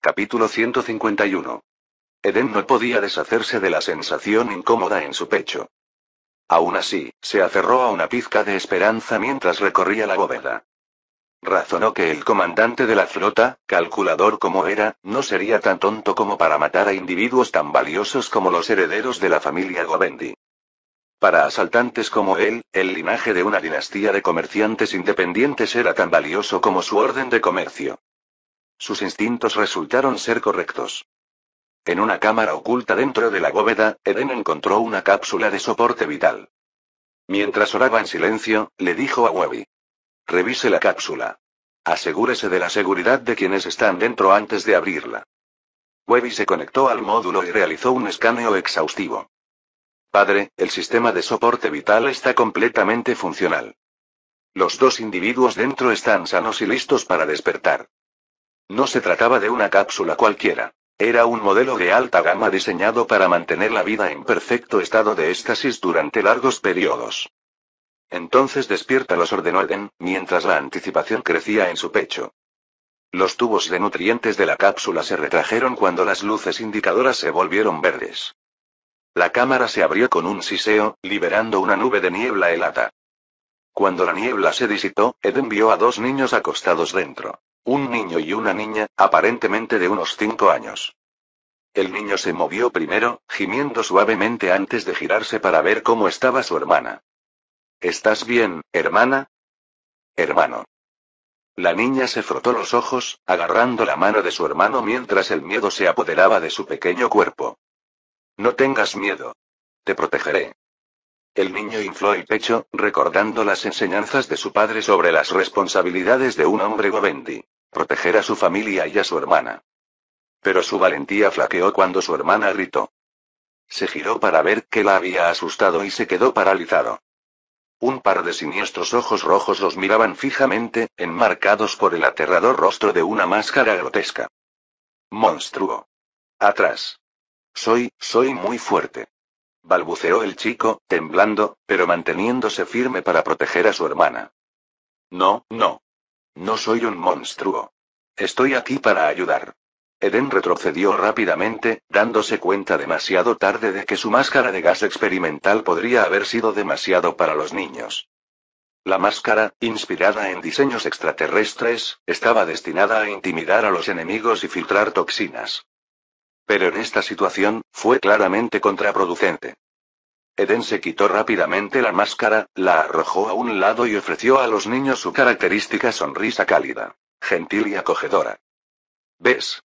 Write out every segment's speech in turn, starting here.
Capítulo 151. Eden no podía deshacerse de la sensación incómoda en su pecho. Aún así, se aferró a una pizca de esperanza mientras recorría la bóveda. Razonó que el comandante de la flota, calculador como era, no sería tan tonto como para matar a individuos tan valiosos como los herederos de la familia Govendi. Para asaltantes como él, el linaje de una dinastía de comerciantes independientes era tan valioso como su orden de comercio. Sus instintos resultaron ser correctos. En una cámara oculta dentro de la bóveda, Eden encontró una cápsula de soporte vital. Mientras oraba en silencio, le dijo a Webby: revise la cápsula. Asegúrese de la seguridad de quienes están dentro antes de abrirla. Webby se conectó al módulo y realizó un escaneo exhaustivo. Padre, el sistema de soporte vital está completamente funcional. Los dos individuos dentro están sanos y listos para despertar. No se trataba de una cápsula cualquiera. Era un modelo de alta gama diseñado para mantener la vida en perfecto estado de éxtasis durante largos periodos. Entonces despiértalos, ordenó Eden, mientras la anticipación crecía en su pecho. Los tubos de nutrientes de la cápsula se retrajeron cuando las luces indicadoras se volvieron verdes. La cámara se abrió con un siseo, liberando una nube de niebla helada. Cuando la niebla se disipó, Eden vio a dos niños acostados dentro. Un niño y una niña, aparentemente de unos 5 años. El niño se movió primero, gimiendo suavemente antes de girarse para ver cómo estaba su hermana. ¿Estás bien, hermana? Hermano. La niña se frotó los ojos, agarrando la mano de su hermano mientras el miedo se apoderaba de su pequeño cuerpo. No tengas miedo. Te protegeré. El niño infló el pecho, recordando las enseñanzas de su padre sobre las responsabilidades de un hombre Govendi: proteger a su familia y a su hermana. Pero su valentía flaqueó cuando su hermana gritó. Se giró para ver qué la había asustado y se quedó paralizado. Un par de siniestros ojos rojos los miraban fijamente, enmarcados por el aterrador rostro de una máscara grotesca. Monstruo. Atrás. Soy muy fuerte. Balbuceó el chico, temblando, pero manteniéndose firme para proteger a su hermana. No. No soy un monstruo. Estoy aquí para ayudar. Eden retrocedió rápidamente, dándose cuenta demasiado tarde de que su máscara de gas experimental podría haber sido demasiado para los niños. La máscara, inspirada en diseños extraterrestres, estaba destinada a intimidar a los enemigos y filtrar toxinas. Pero en esta situación, fue claramente contraproducente. Eden se quitó rápidamente la máscara, la arrojó a un lado y ofreció a los niños su característica sonrisa cálida, gentil y acogedora. ¿Ves?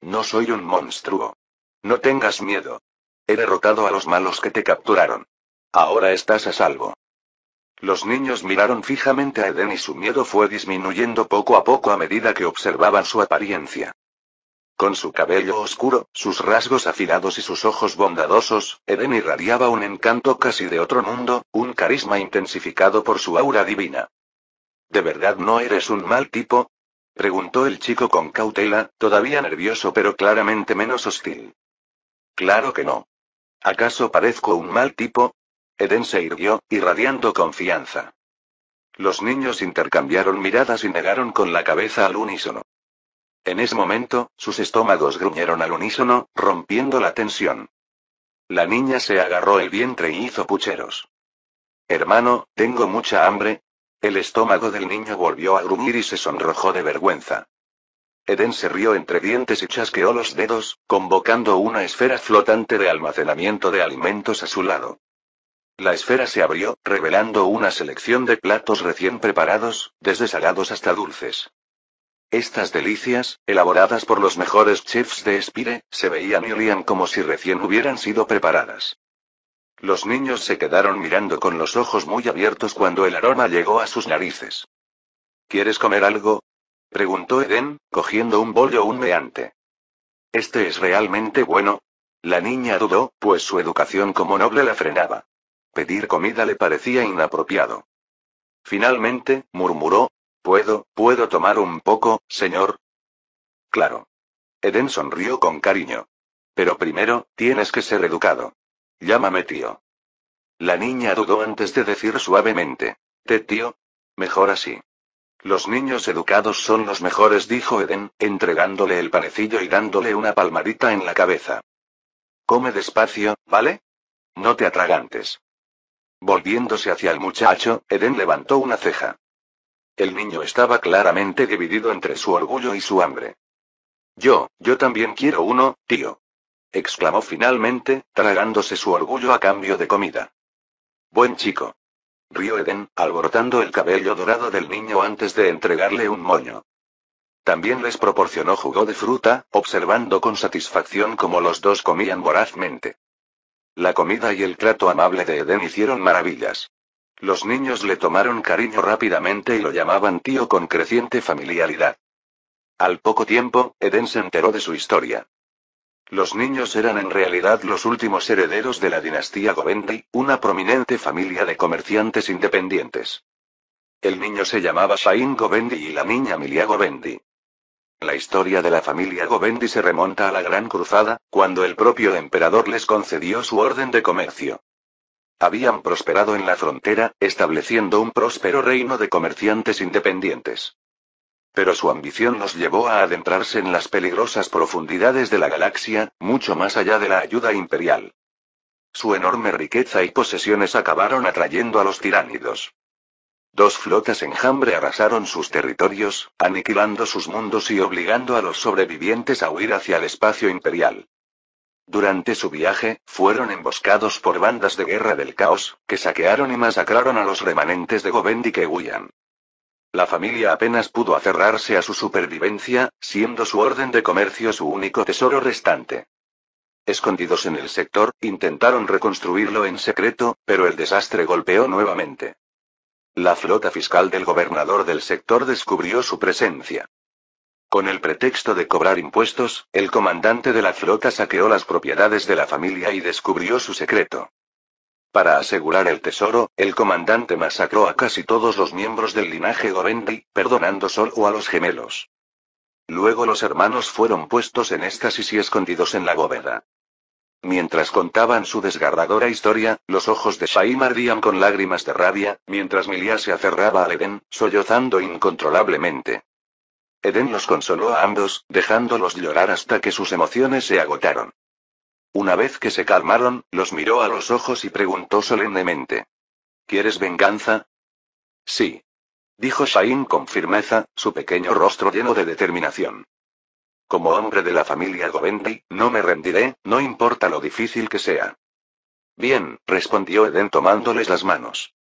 No soy un monstruo. No tengas miedo. He derrotado a los malos que te capturaron. Ahora estás a salvo. Los niños miraron fijamente a Eden y su miedo fue disminuyendo poco a poco a medida que observaban su apariencia. Con su cabello oscuro, sus rasgos afilados y sus ojos bondadosos, Eden irradiaba un encanto casi de otro mundo, un carisma intensificado por su aura divina. ¿De verdad no eres un mal tipo?, preguntó el chico con cautela, todavía nervioso pero claramente menos hostil. Claro que no. ¿Acaso parezco un mal tipo? Eden se irguió, irradiando confianza. Los niños intercambiaron miradas y negaron con la cabeza al unísono. En ese momento, sus estómagos gruñeron al unísono, rompiendo la tensión. La niña se agarró el vientre y hizo pucheros. Hermano, tengo mucha hambre. El estómago del niño volvió a gruñir y se sonrojó de vergüenza. Eden se rió entre dientes y chasqueó los dedos, convocando una esfera flotante de almacenamiento de alimentos a su lado. La esfera se abrió, revelando una selección de platos recién preparados, desde salados hasta dulces. Estas delicias, elaboradas por los mejores chefs de Spire, se veían y olían como si recién hubieran sido preparadas. Los niños se quedaron mirando con los ojos muy abiertos cuando el aroma llegó a sus narices. ¿Quieres comer algo?, preguntó Eden, cogiendo un bollo humeante. ¿Este es realmente bueno? La niña dudó, pues su educación como noble la frenaba. Pedir comida le parecía inapropiado. Finalmente, murmuró: ¿Puedo tomar un poco, señor? Claro. Eden sonrió con cariño. Pero primero, tienes que ser educado. Llámame tío. La niña dudó antes de decir suavemente: ¿Tío? Mejor así. Los niños educados son los mejores, dijo Eden, entregándole el panecillo y dándole una palmadita en la cabeza. Come despacio, ¿vale? No te atragantes. Volviéndose hacia el muchacho, Eden levantó una ceja. El niño estaba claramente dividido entre su orgullo y su hambre. Yo también quiero uno, tío. Exclamó finalmente, tragándose su orgullo a cambio de comida. Buen chico. Rió Eden, alborotando el cabello dorado del niño antes de entregarle un moño. También les proporcionó jugo de fruta, observando con satisfacción cómo los dos comían vorazmente. La comida y el trato amable de Eden hicieron maravillas. Los niños le tomaron cariño rápidamente y lo llamaban tío con creciente familiaridad. Al poco tiempo, Eden se enteró de su historia. Los niños eran en realidad los últimos herederos de la dinastía Govendi, una prominente familia de comerciantes independientes. El niño se llamaba Shahin Govendi y la niña Milia Govendi. La historia de la familia Govendi se remonta a la Gran Cruzada, cuando el propio emperador les concedió su orden de comercio. Habían prosperado en la frontera, estableciendo un próspero reino de comerciantes independientes. Pero su ambición los llevó a adentrarse en las peligrosas profundidades de la galaxia, mucho más allá de la ayuda imperial. Su enorme riqueza y posesiones acabaron atrayendo a los tiránidos. Dos flotas enjambre arrasaron sus territorios, aniquilando sus mundos y obligando a los sobrevivientes a huir hacia el espacio imperial. Durante su viaje, fueron emboscados por bandas de guerra del caos, que saquearon y masacraron a los remanentes de Govendi que huían. La familia apenas pudo aferrarse a su supervivencia, siendo su orden de comercio su único tesoro restante. Escondidos en el sector, intentaron reconstruirlo en secreto, pero el desastre golpeó nuevamente. La flota fiscal del gobernador del sector descubrió su presencia. Con el pretexto de cobrar impuestos, el comandante de la flota saqueó las propiedades de la familia y descubrió su secreto. Para asegurar el tesoro, el comandante masacró a casi todos los miembros del linaje Govendi, perdonando solo a los gemelos. Luego los hermanos fueron puestos en éxtasis y escondidos en la bóveda. Mientras contaban su desgarradora historia, los ojos de Shaim ardían con lágrimas de rabia, mientras Milia se aferraba a Eden, sollozando incontrolablemente. Eden los consoló a ambos, dejándolos llorar hasta que sus emociones se agotaron. Una vez que se calmaron, los miró a los ojos y preguntó solemnemente. ¿Quieres venganza? Sí. Dijo Shaim con firmeza, su pequeño rostro lleno de determinación. Como hombre de la familia Govendi, no me rendiré, no importa lo difícil que sea. Bien, respondió Eden tomándoles las manos.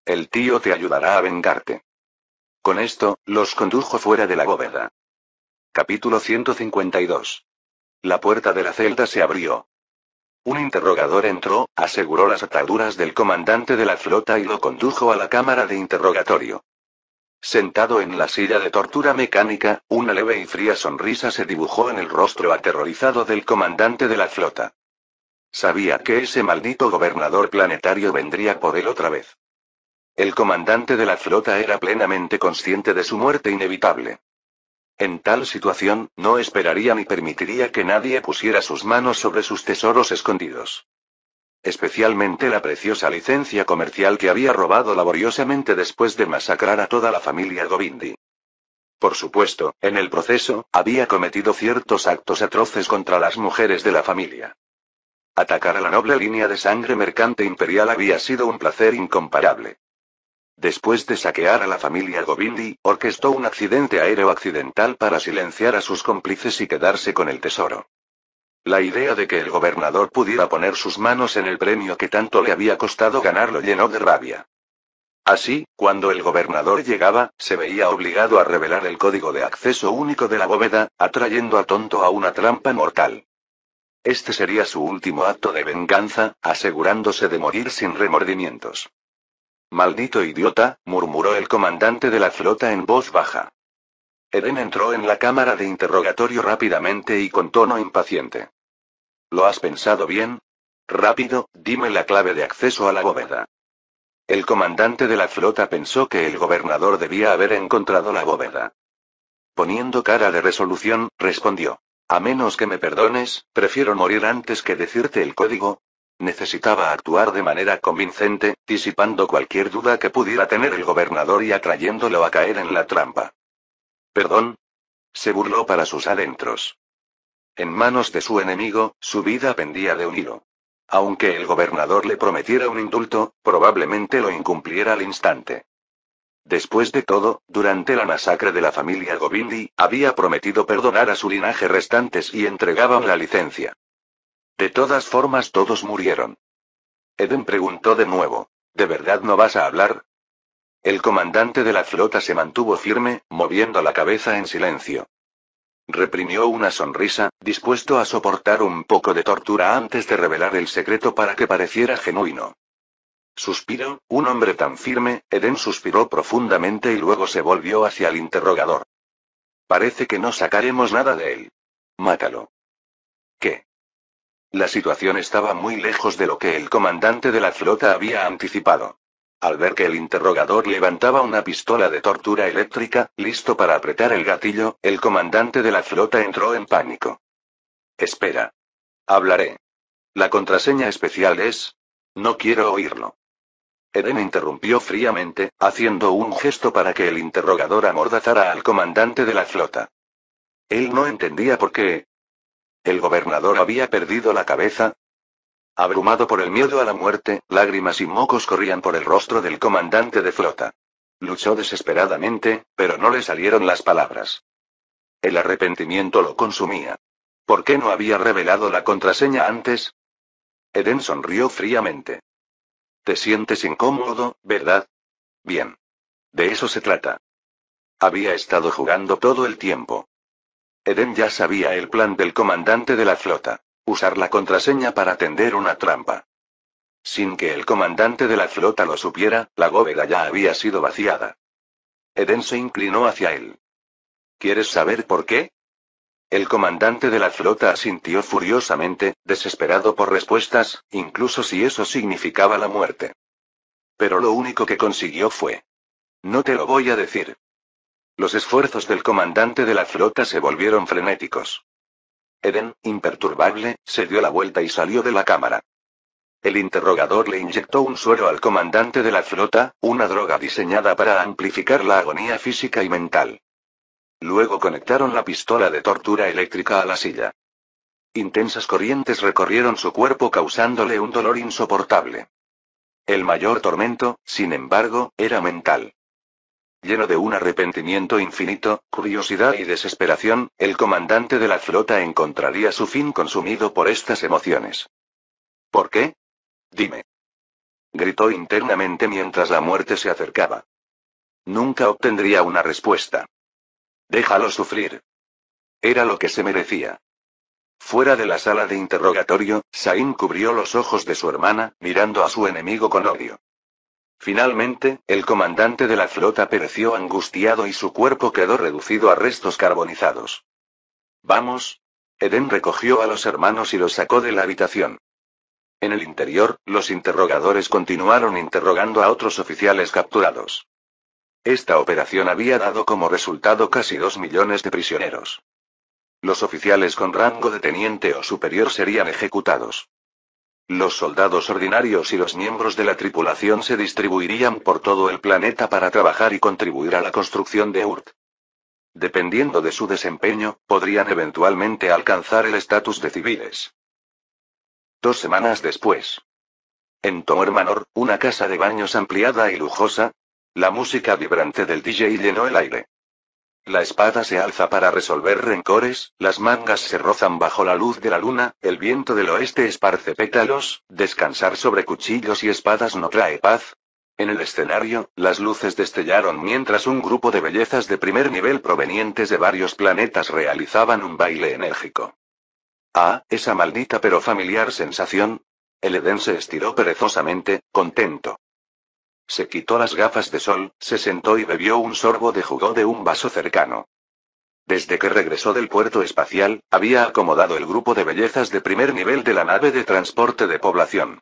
El tío te ayudará a vengarte. Con esto, los condujo fuera de la bóveda. Capítulo 152. La puerta de la celda se abrió. Un interrogador entró, aseguró las ataduras del comandante de la flota y lo condujo a la cámara de interrogatorio. Sentado en la silla de tortura mecánica, una leve y fría sonrisa se dibujó en el rostro aterrorizado del comandante de la flota. Sabía que ese maldito gobernador planetario vendría por él otra vez. El comandante de la flota era plenamente consciente de su muerte inevitable. En tal situación, no esperaría ni permitiría que nadie pusiera sus manos sobre sus tesoros escondidos. Especialmente la preciosa licencia comercial que había robado laboriosamente después de masacrar a toda la familia Govendi. Por supuesto, en el proceso, había cometido ciertos actos atroces contra las mujeres de la familia. Atacar a la noble línea de sangre mercante imperial había sido un placer incomparable. Después de saquear a la familia Govendi, orquestó un accidente aéreo accidental para silenciar a sus cómplices y quedarse con el tesoro. La idea de que el gobernador pudiera poner sus manos en el premio que tanto le había costado ganar lo llenó de rabia. Así, cuando el gobernador llegaba, se veía obligado a revelar el código de acceso único de la bóveda, atrayendo a Tonto a una trampa mortal. Este sería su último acto de venganza, asegurándose de morir sin remordimientos. Maldito idiota, murmuró el comandante de la flota en voz baja. Eden entró en la cámara de interrogatorio rápidamente y con tono impaciente. ¿Lo has pensado bien? Rápido, dime la clave de acceso a la bóveda. El comandante de la flota pensó que el gobernador debía haber encontrado la bóveda. Poniendo cara de resolución, respondió. A menos que me perdones, prefiero morir antes que decirte el código. Necesitaba actuar de manera convincente, disipando cualquier duda que pudiera tener el gobernador y atrayéndolo a caer en la trampa. ¿Perdón? Se burló para sus adentros. En manos de su enemigo, su vida pendía de un hilo. Aunque el gobernador le prometiera un indulto, probablemente lo incumpliera al instante. Después de todo, durante la masacre de la familia Govindi, había prometido perdonar a su linaje restantes y entregaban la licencia. De todas formas todos murieron. Eden preguntó de nuevo, ¿de verdad no vas a hablar? El comandante de la flota se mantuvo firme, moviendo la cabeza en silencio. Reprimió una sonrisa, dispuesto a soportar un poco de tortura antes de revelar el secreto para que pareciera genuino. Suspiró, un hombre tan firme. Eden suspiró profundamente y luego se volvió hacia el interrogador. Parece que no sacaremos nada de él. Mátalo. ¿Qué? La situación estaba muy lejos de lo que el comandante de la flota había anticipado. Al ver que el interrogador levantaba una pistola de tortura eléctrica, listo para apretar el gatillo, el comandante de la flota entró en pánico. Espera. Hablaré. La contraseña especial es... No quiero oírlo. Eden interrumpió fríamente, haciendo un gesto para que el interrogador amordazara al comandante de la flota. Él no entendía por qué. ¿El gobernador había perdido la cabeza? Abrumado por el miedo a la muerte, lágrimas y mocos corrían por el rostro del comandante de flota. Luchó desesperadamente, pero no le salieron las palabras. El arrepentimiento lo consumía. ¿Por qué no había revelado la contraseña antes? Eden sonrió fríamente. Te sientes incómodo, ¿verdad? Bien. De eso se trata. Había estado jugando todo el tiempo. Eden ya sabía el plan del comandante de la flota. Usar la contraseña para tender una trampa. Sin que el comandante de la flota lo supiera, la bóveda ya había sido vaciada. Eden se inclinó hacia él. ¿Quieres saber por qué? El comandante de la flota asintió furiosamente, desesperado por respuestas, incluso si eso significaba la muerte. Pero lo único que consiguió fue: no te lo voy a decir. Los esfuerzos del comandante de la flota se volvieron frenéticos. Eden, imperturbable, se dio la vuelta y salió de la cámara. El interrogador le inyectó un suero al comandante de la flota, una droga diseñada para amplificar la agonía física y mental. Luego conectaron la pistola de tortura eléctrica a la silla. Intensas corrientes recorrieron su cuerpo causándole un dolor insoportable. El mayor tormento, sin embargo, era mental. Lleno de un arrepentimiento infinito, curiosidad y desesperación, el comandante de la flota encontraría su fin consumido por estas emociones. ¿Por qué? Dime. Gritó internamente mientras la muerte se acercaba. Nunca obtendría una respuesta. Déjalo sufrir. Era lo que se merecía. Fuera de la sala de interrogatorio, Sain cubrió los ojos de su hermana, mirando a su enemigo con odio. Finalmente, el comandante de la flota pereció angustiado y su cuerpo quedó reducido a restos carbonizados. Vamos. Eden recogió a los hermanos y los sacó de la habitación. En el interior, los interrogadores continuaron interrogando a otros oficiales capturados. Esta operación había dado como resultado casi 2 millones de prisioneros. Los oficiales con rango de teniente o superior serían ejecutados. Los soldados ordinarios y los miembros de la tripulación se distribuirían por todo el planeta para trabajar y contribuir a la construcción de URT. Dependiendo de su desempeño, podrían eventualmente alcanzar el estatus de civiles. 2 semanas después. En Tomor Manor, una casa de baños ampliada y lujosa, la música vibrante del DJ llenó el aire. La espada se alza para resolver rencores, las mangas se rozan bajo la luz de la luna, el viento del oeste esparce pétalos, descansar sobre cuchillos y espadas no trae paz. En el escenario, las luces destellaron mientras un grupo de bellezas de primer nivel provenientes de varios planetas realizaban un baile enérgico. Ah, esa maldita pero familiar sensación. El Eden se estiró perezosamente, contento. Se quitó las gafas de sol, se sentó y bebió un sorbo de jugo de un vaso cercano. Desde que regresó del puerto espacial, había acomodado el grupo de bellezas de primer nivel de la nave de transporte de población.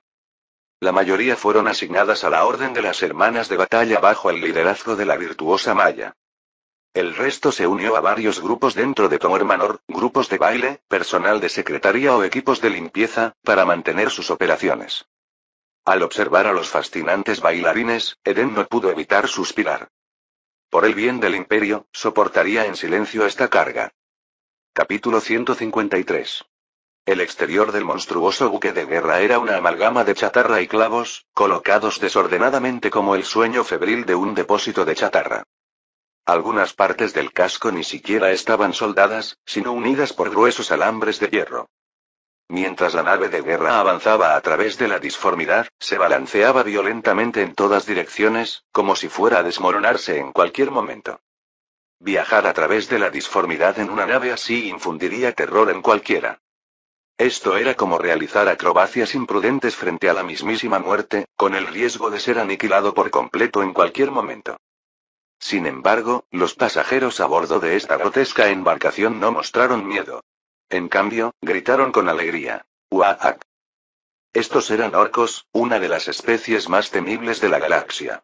La mayoría fueron asignadas a la Orden de las Hermanas de Batalla bajo el liderazgo de la virtuosa Maya. El resto se unió a varios grupos dentro de Tomor Manor, grupos de baile, personal de secretaría o equipos de limpieza, para mantener sus operaciones. Al observar a los fascinantes bailarines, Eden no pudo evitar suspirar. Por el bien del imperio, soportaría en silencio esta carga. Capítulo 153. El exterior del monstruoso buque de guerra era una amalgama de chatarra y clavos, colocados desordenadamente como el sueño febril de un depósito de chatarra. Algunas partes del casco ni siquiera estaban soldadas, sino unidas por gruesos alambres de hierro. Mientras la nave de guerra avanzaba a través de la disformidad, se balanceaba violentamente en todas direcciones, como si fuera a desmoronarse en cualquier momento. Viajar a través de la disformidad en una nave así infundiría terror en cualquiera. Esto era como realizar acrobacias imprudentes frente a la mismísima muerte, con el riesgo de ser aniquilado por completo en cualquier momento. Sin embargo, los pasajeros a bordo de esta grotesca embarcación no mostraron miedo. En cambio, gritaron con alegría. ¡Uaak! Estos eran orcos, una de las especies más temibles de la galaxia.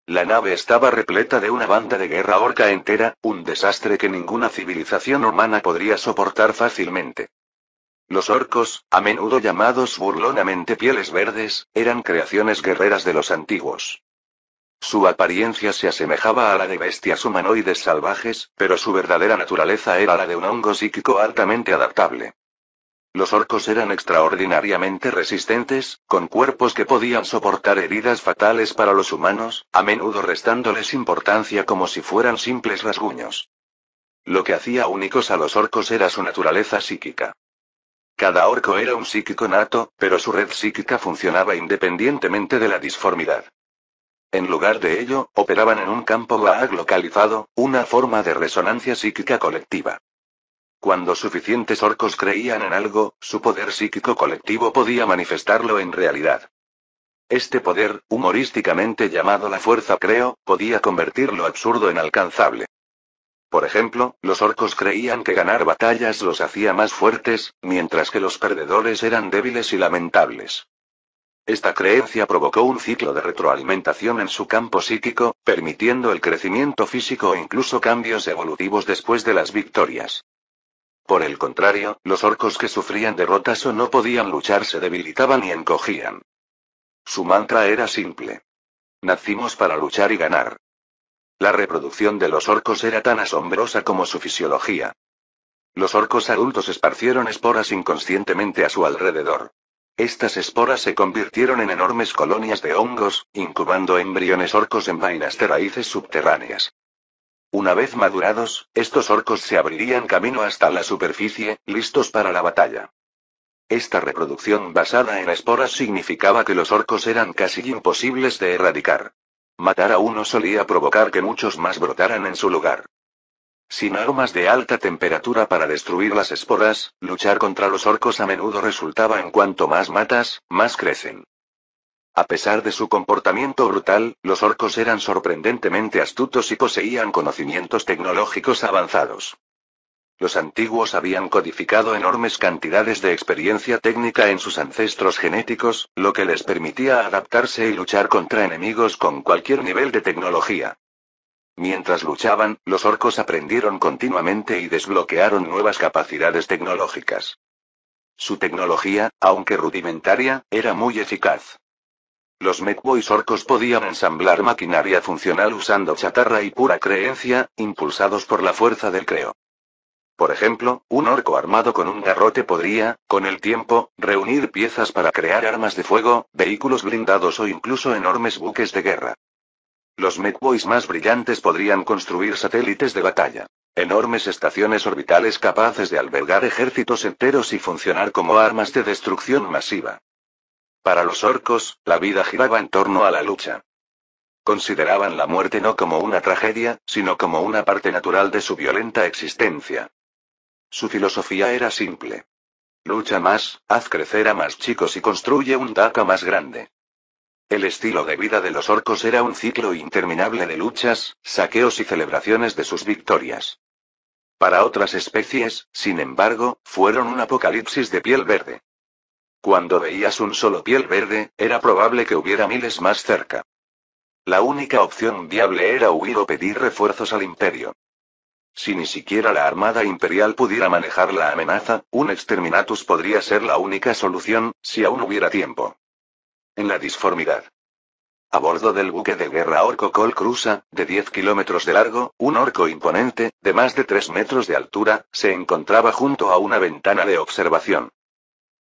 La nave estaba repleta de una banda de guerra orca entera, un desastre que ninguna civilización humana podría soportar fácilmente. Los orcos, a menudo llamados burlonamente pieles verdes, eran creaciones guerreras de los antiguos. Su apariencia se asemejaba a la de bestias humanoides salvajes, pero su verdadera naturaleza era la de un hongo psíquico altamente adaptable. Los orcos eran extraordinariamente resistentes, con cuerpos que podían soportar heridas fatales para los humanos, a menudo restándoles importancia como si fueran simples rasguños. Lo que hacía únicos a los orcos era su naturaleza psíquica. Cada orco era un psíquico nato, pero su red psíquica funcionaba independientemente de la disformidad. En lugar de ello, operaban en un campo Baag localizado, una forma de resonancia psíquica colectiva. Cuando suficientes orcos creían en algo, su poder psíquico colectivo podía manifestarlo en realidad. Este poder, humorísticamente llamado la fuerza creo, podía convertir lo absurdo en alcanzable. Por ejemplo, los orcos creían que ganar batallas los hacía más fuertes, mientras que los perdedores eran débiles y lamentables. Esta creencia provocó un ciclo de retroalimentación en su campo psíquico, permitiendo el crecimiento físico e incluso cambios evolutivos después de las victorias. Por el contrario, los orcos que sufrían derrotas o no podían luchar se debilitaban y encogían. Su mantra era simple. Nacimos para luchar y ganar. La reproducción de los orcos era tan asombrosa como su fisiología. Los orcos adultos esparcieron esporas inconscientemente a su alrededor. Estas esporas se convirtieron en enormes colonias de hongos, incubando embriones orcos en vainas de raíces subterráneas. Una vez madurados, estos orcos se abrirían camino hasta la superficie, listos para la batalla. Esta reproducción basada en esporas significaba que los orcos eran casi imposibles de erradicar. Matar a uno solía provocar que muchos más brotaran en su lugar. Sin armas de alta temperatura para destruir las esporas, luchar contra los orcos a menudo resultaba en cuanto más matas, más crecen. A pesar de su comportamiento brutal, los orcos eran sorprendentemente astutos y poseían conocimientos tecnológicos avanzados. Los antiguos habían codificado enormes cantidades de experiencia técnica en sus ancestros genéticos, lo que les permitía adaptarse y luchar contra enemigos con cualquier nivel de tecnología. Mientras luchaban, los orcos aprendieron continuamente y desbloquearon nuevas capacidades tecnológicas. Su tecnología, aunque rudimentaria, era muy eficaz. Los Mechboys orcos podían ensamblar maquinaria funcional usando chatarra y pura creencia, impulsados por la fuerza del creo. Por ejemplo, un orco armado con un garrote podría, con el tiempo, reunir piezas para crear armas de fuego, vehículos blindados o incluso enormes buques de guerra. Los Mechboys más brillantes podrían construir satélites de batalla. Enormes estaciones orbitales capaces de albergar ejércitos enteros y funcionar como armas de destrucción masiva. Para los orcos, la vida giraba en torno a la lucha. Consideraban la muerte no como una tragedia, sino como una parte natural de su violenta existencia. Su filosofía era simple. Lucha más, haz crecer a más chicos y construye un Daka más grande. El estilo de vida de los orcos era un ciclo interminable de luchas, saqueos y celebraciones de sus victorias. Para otras especies, sin embargo, fueron un apocalipsis de piel verde. Cuando veías un solo piel verde, era probable que hubiera miles más cerca. La única opción viable era huir o pedir refuerzos al imperio. Si ni siquiera la Armada Imperial pudiera manejar la amenaza, un exterminatus podría ser la única solución, si aún hubiera tiempo. En la disformidad. A bordo del buque de guerra orco Col Crusa, de 10 kilómetros de largo, un orco imponente, de más de 3 metros de altura, se encontraba junto a una ventana de observación.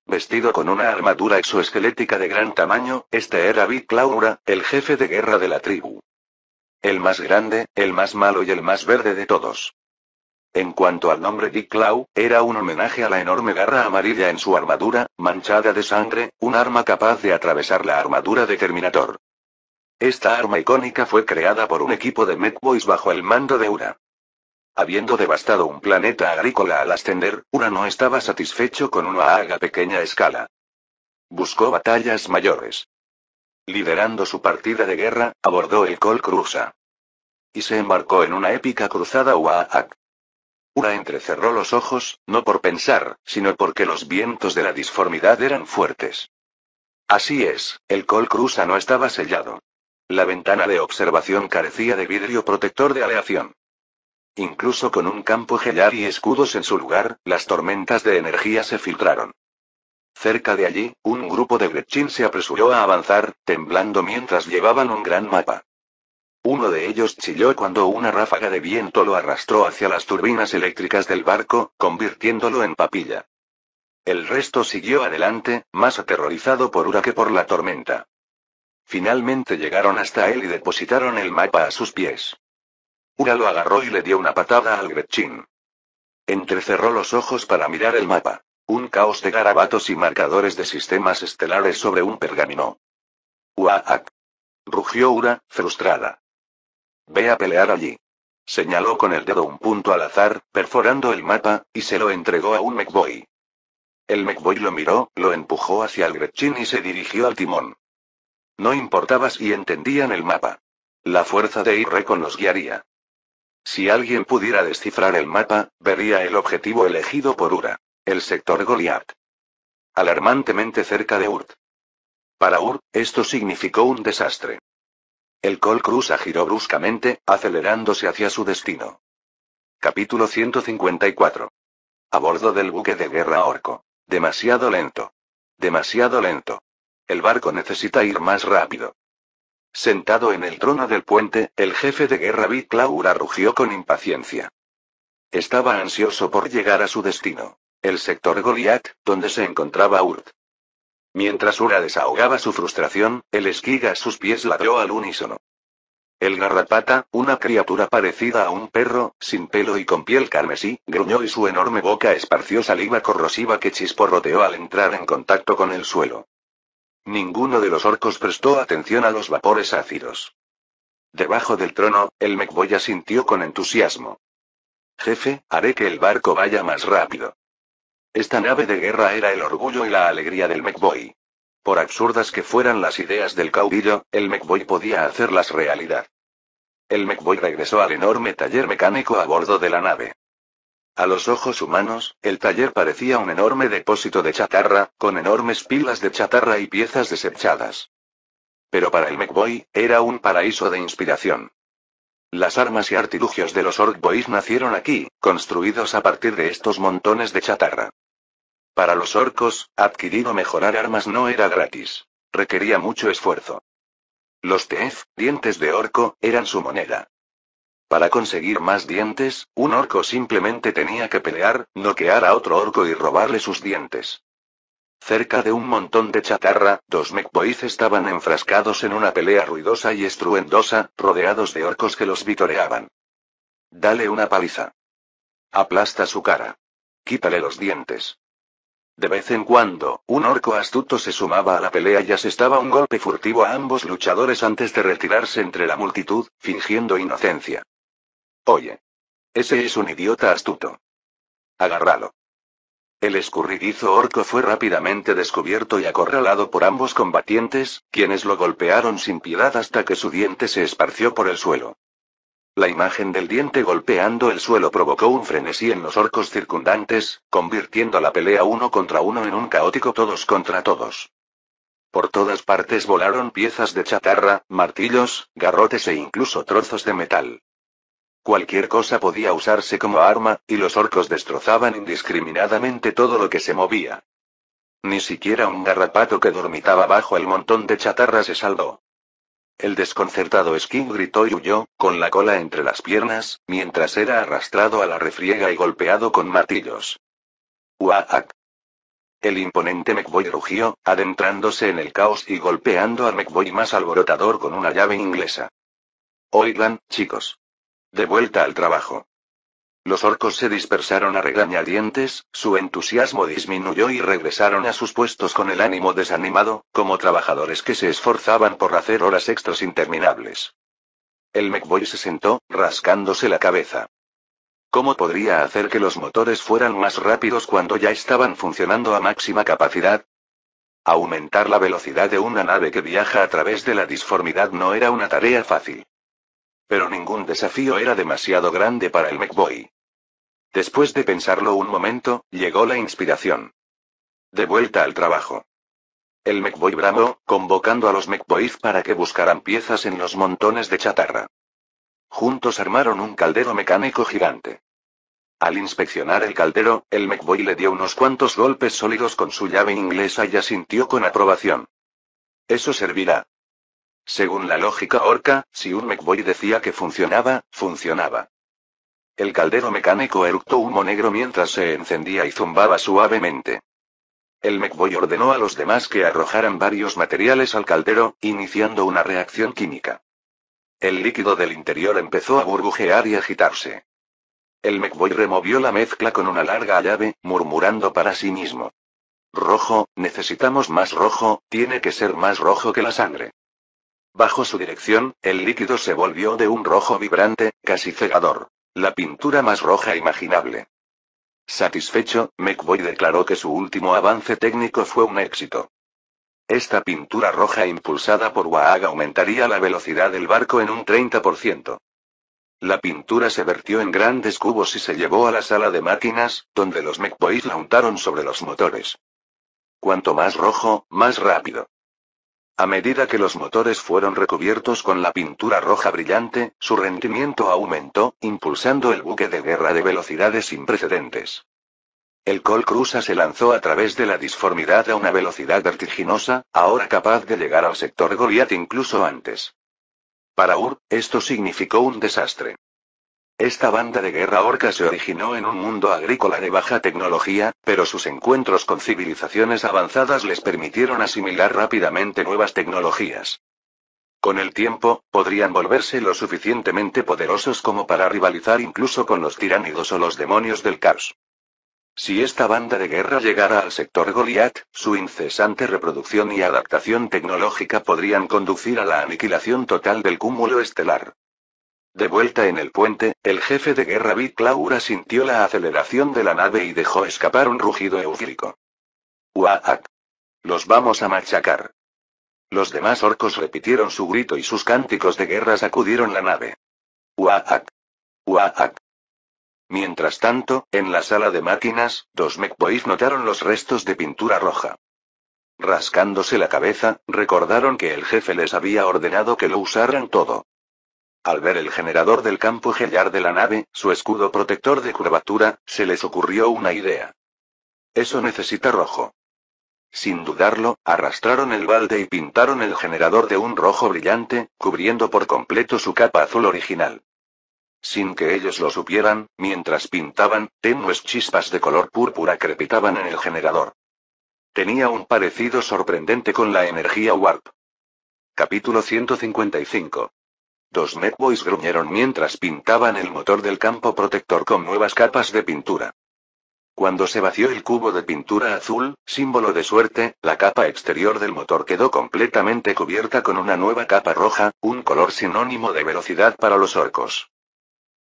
Vestido con una armadura exoesquelética de gran tamaño, este era Big Claura, el jefe de guerra de la tribu. El más grande, el más malo y el más verde de todos. En cuanto al nombre Big Claw, era un homenaje a la enorme garra amarilla en su armadura, manchada de sangre, un arma capaz de atravesar la armadura de Terminator. Esta arma icónica fue creada por un equipo de Mechboys bajo el mando de Ura. Habiendo devastado un planeta agrícola al ascender, Ura no estaba satisfecho con una a pequeña escala. Buscó batallas mayores. Liderando su partida de guerra, abordó el Col Crusa. Y se embarcó en una épica cruzada Uaak. Ura entrecerró los ojos, no por pensar, sino porque los vientos de la disformidad eran fuertes. Así es, el Col Crusa no estaba sellado. La ventana de observación carecía de vidrio protector de aleación. Incluso con un campo gellar y escudos en su lugar, las tormentas de energía se filtraron. Cerca de allí, un grupo de Gretchin se apresuró a avanzar, temblando mientras llevaban un gran mapa. Uno de ellos chilló cuando una ráfaga de viento lo arrastró hacia las turbinas eléctricas del barco, convirtiéndolo en papilla. El resto siguió adelante, más aterrorizado por Ura que por la tormenta. Finalmente llegaron hasta él y depositaron el mapa a sus pies. Ura lo agarró y le dio una patada al Gretchin. Entrecerró los ojos para mirar el mapa. Un caos de garabatos y marcadores de sistemas estelares sobre un pergamino. ¡Uaak! Rugió Ura, frustrada. Ve a pelear allí. Señaló con el dedo un punto al azar, perforando el mapa, y se lo entregó a un Mechboy. El Mechboy lo miró, lo empujó hacia el Gretchin y se dirigió al timón. No importaba si entendían el mapa. La fuerza de Irrecon los guiaría. Si alguien pudiera descifrar el mapa, vería el objetivo elegido por Ura. El sector Goliath. Alarmantemente cerca de Urt. Para Urt, esto significó un desastre. El Col Crusa giró bruscamente, acelerándose hacia su destino. Capítulo 154. A bordo del buque de guerra orco. Demasiado lento. Demasiado lento. El barco necesita ir más rápido. Sentado en el trono del puente, el jefe de guerra Big Claura rugió con impaciencia. Estaba ansioso por llegar a su destino. El sector Goliath, donde se encontraba Urt. Mientras Ura desahogaba su frustración, el esquiga a sus pies ladró al unísono. El garrapata, una criatura parecida a un perro, sin pelo y con piel carmesí, gruñó y su enorme boca esparció saliva corrosiva que chisporroteó al entrar en contacto con el suelo. Ninguno de los orcos prestó atención a los vapores ácidos. Debajo del trono, el Mechboy asintió con entusiasmo. Jefe, haré que el barco vaya más rápido. Esta nave de guerra era el orgullo y la alegría del Mechboy. Por absurdas que fueran las ideas del caudillo, el Mechboy podía hacerlas realidad. El Mechboy regresó al enorme taller mecánico a bordo de la nave. A los ojos humanos, el taller parecía un enorme depósito de chatarra, con enormes pilas de chatarra y piezas desechadas. Pero para el Mechboy, era un paraíso de inspiración. Las armas y artilugios de los Orkboys nacieron aquí, construidos a partir de estos montones de chatarra. Para los orcos, adquirir o mejorar armas no era gratis. Requería mucho esfuerzo. Los teeth, dientes de orco, eran su moneda. Para conseguir más dientes, un orco simplemente tenía que pelear, noquear a otro orco y robarle sus dientes. Cerca de un montón de chatarra, dos Mechboys estaban enfrascados en una pelea ruidosa y estruendosa, rodeados de orcos que los vitoreaban. Dale una paliza. Aplasta su cara. Quítale los dientes. De vez en cuando, un orco astuto se sumaba a la pelea y asestaba un golpe furtivo a ambos luchadores antes de retirarse entre la multitud, fingiendo inocencia. Oye. Ese es un idiota astuto. Agárralo. El escurridizo orco fue rápidamente descubierto y acorralado por ambos combatientes, quienes lo golpearon sin piedad hasta que su diente se esparció por el suelo. La imagen del diente golpeando el suelo provocó un frenesí en los orcos circundantes, convirtiendo la pelea uno contra uno en un caótico todos contra todos. Por todas partes volaron piezas de chatarra, martillos, garrotes e incluso trozos de metal. Cualquier cosa podía usarse como arma, y los orcos destrozaban indiscriminadamente todo lo que se movía. Ni siquiera un garrapato que dormitaba bajo el montón de chatarra se salvó. El desconcertado Skin gritó y huyó, con la cola entre las piernas, mientras era arrastrado a la refriega y golpeado con martillos. ¡Uaak! El imponente Mechboy rugió, adentrándose en el caos y golpeando al Mechboy más alborotador con una llave inglesa. Oigan, chicos. De vuelta al trabajo. Los orcos se dispersaron a regañadientes, su entusiasmo disminuyó y regresaron a sus puestos con el ánimo desanimado, como trabajadores que se esforzaban por hacer horas extras interminables. El Mechboy se sentó, rascándose la cabeza. ¿Cómo podría hacer que los motores fueran más rápidos cuando ya estaban funcionando a máxima capacidad? Aumentar la velocidad de una nave que viaja a través de la disformidad no era una tarea fácil. Pero ningún desafío era demasiado grande para el Mechboy. Después de pensarlo un momento, llegó la inspiración. De vuelta al trabajo. El Mechboy bramó, convocando a los Mechboys para que buscaran piezas en los montones de chatarra. Juntos armaron un caldero mecánico gigante. Al inspeccionar el caldero, el Mechboy le dio unos cuantos golpes sólidos con su llave inglesa y asintió con aprobación. Eso servirá. Según la lógica orca, si un Mechboy decía que funcionaba, funcionaba. El caldero mecánico eructó humo negro mientras se encendía y zumbaba suavemente. El Mechboy ordenó a los demás que arrojaran varios materiales al caldero, iniciando una reacción química. El líquido del interior empezó a burbujear y agitarse. El Mechboy removió la mezcla con una larga llave, murmurando para sí mismo. Rojo, necesitamos más rojo, tiene que ser más rojo que la sangre. Bajo su dirección, el líquido se volvió de un rojo vibrante, casi cegador. La pintura más roja imaginable. Satisfecho, Mechboy declaró que su último avance técnico fue un éxito. Esta pintura roja impulsada por Waag aumentaría la velocidad del barco en un 30%. La pintura se vertió en grandes cubos y se llevó a la sala de máquinas, donde los Mechboys la untaron sobre los motores. Cuanto más rojo, más rápido. A medida que los motores fueron recubiertos con la pintura roja brillante, su rendimiento aumentó, impulsando el buque de guerra de velocidades sin precedentes. El Col Crusa se lanzó a través de la disformidad a una velocidad vertiginosa, ahora capaz de llegar al sector Goliath incluso antes. Para Ur, esto significó un desastre. Esta banda de guerra orca se originó en un mundo agrícola de baja tecnología, pero sus encuentros con civilizaciones avanzadas les permitieron asimilar rápidamente nuevas tecnologías. Con el tiempo, podrían volverse lo suficientemente poderosos como para rivalizar incluso con los tiránidos o los demonios del caos. Si esta banda de guerra llegara al sector Goliath, su incesante reproducción y adaptación tecnológica podrían conducir a la aniquilación total del cúmulo estelar. De vuelta en el puente, el jefe de guerra Big Claura sintió la aceleración de la nave y dejó escapar un rugido eufórico. ¡Uaak! Los vamos a machacar. Los demás orcos repitieron su grito y sus cánticos de guerra sacudieron la nave. ¡Uaak! ¡Uaak! Mientras tanto, en la sala de máquinas, dos Mechboys notaron los restos de pintura roja. Rascándose la cabeza, recordaron que el jefe les había ordenado que lo usaran todo. Al ver el generador del campo gellar de la nave, su escudo protector de curvatura, se les ocurrió una idea. Eso necesita rojo. Sin dudarlo, arrastraron el balde y pintaron el generador de un rojo brillante, cubriendo por completo su capa azul original. Sin que ellos lo supieran, mientras pintaban, tenues chispas de color púrpura crepitaban en el generador. Tenía un parecido sorprendente con la energía Warp. Capítulo 155. Dos Mechboys gruñeron mientras pintaban el motor del campo protector con nuevas capas de pintura. Cuando se vació el cubo de pintura azul, símbolo de suerte, la capa exterior del motor quedó completamente cubierta con una nueva capa roja, un color sinónimo de velocidad para los orcos.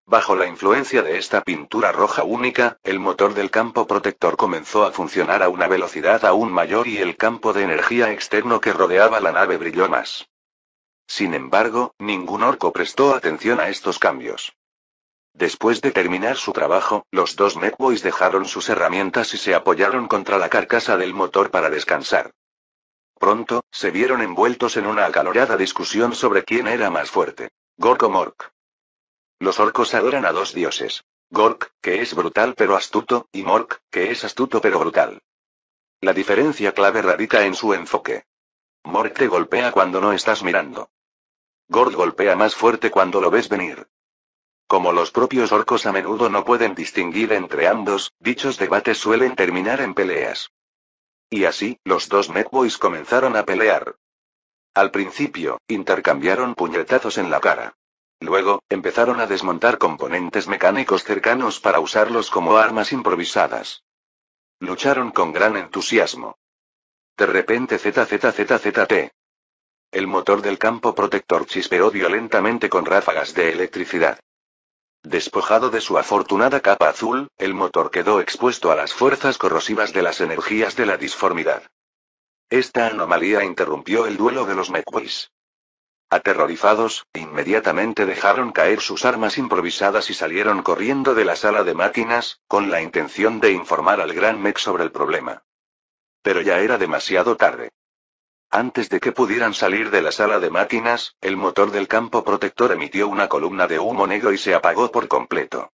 Bajo la influencia de esta pintura roja única, el motor del campo protector comenzó a funcionar a una velocidad aún mayor y el campo de energía externo que rodeaba la nave brilló más. Sin embargo, ningún orco prestó atención a estos cambios. Después de terminar su trabajo, los dos Mechboys dejaron sus herramientas y se apoyaron contra la carcasa del motor para descansar. Pronto, se vieron envueltos en una acalorada discusión sobre quién era más fuerte. Gork o Mork. Los orcos adoran a dos dioses. Gork, que es brutal pero astuto, y Mork, que es astuto pero brutal. La diferencia clave radica en su enfoque. Mork te golpea cuando no estás mirando. Gork golpea más fuerte cuando lo ves venir. Como los propios orcos a menudo no pueden distinguir entre ambos, dichos debates suelen terminar en peleas. Y así, los dos Netboys comenzaron a pelear. Al principio, intercambiaron puñetazos en la cara. Luego, empezaron a desmontar componentes mecánicos cercanos para usarlos como armas improvisadas. Lucharon con gran entusiasmo. De repente ZZZZT. El motor del campo protector chispeó violentamente con ráfagas de electricidad. Despojado de su afortunada capa azul, el motor quedó expuesto a las fuerzas corrosivas de las energías de la disformidad. Esta anomalía interrumpió el duelo de los Netboys. Aterrorizados, inmediatamente dejaron caer sus armas improvisadas y salieron corriendo de la sala de máquinas, con la intención de informar al Gran Mech sobre el problema. Pero ya era demasiado tarde. Antes de que pudieran salir de la sala de máquinas, el motor del campo protector emitió una columna de humo negro y se apagó por completo.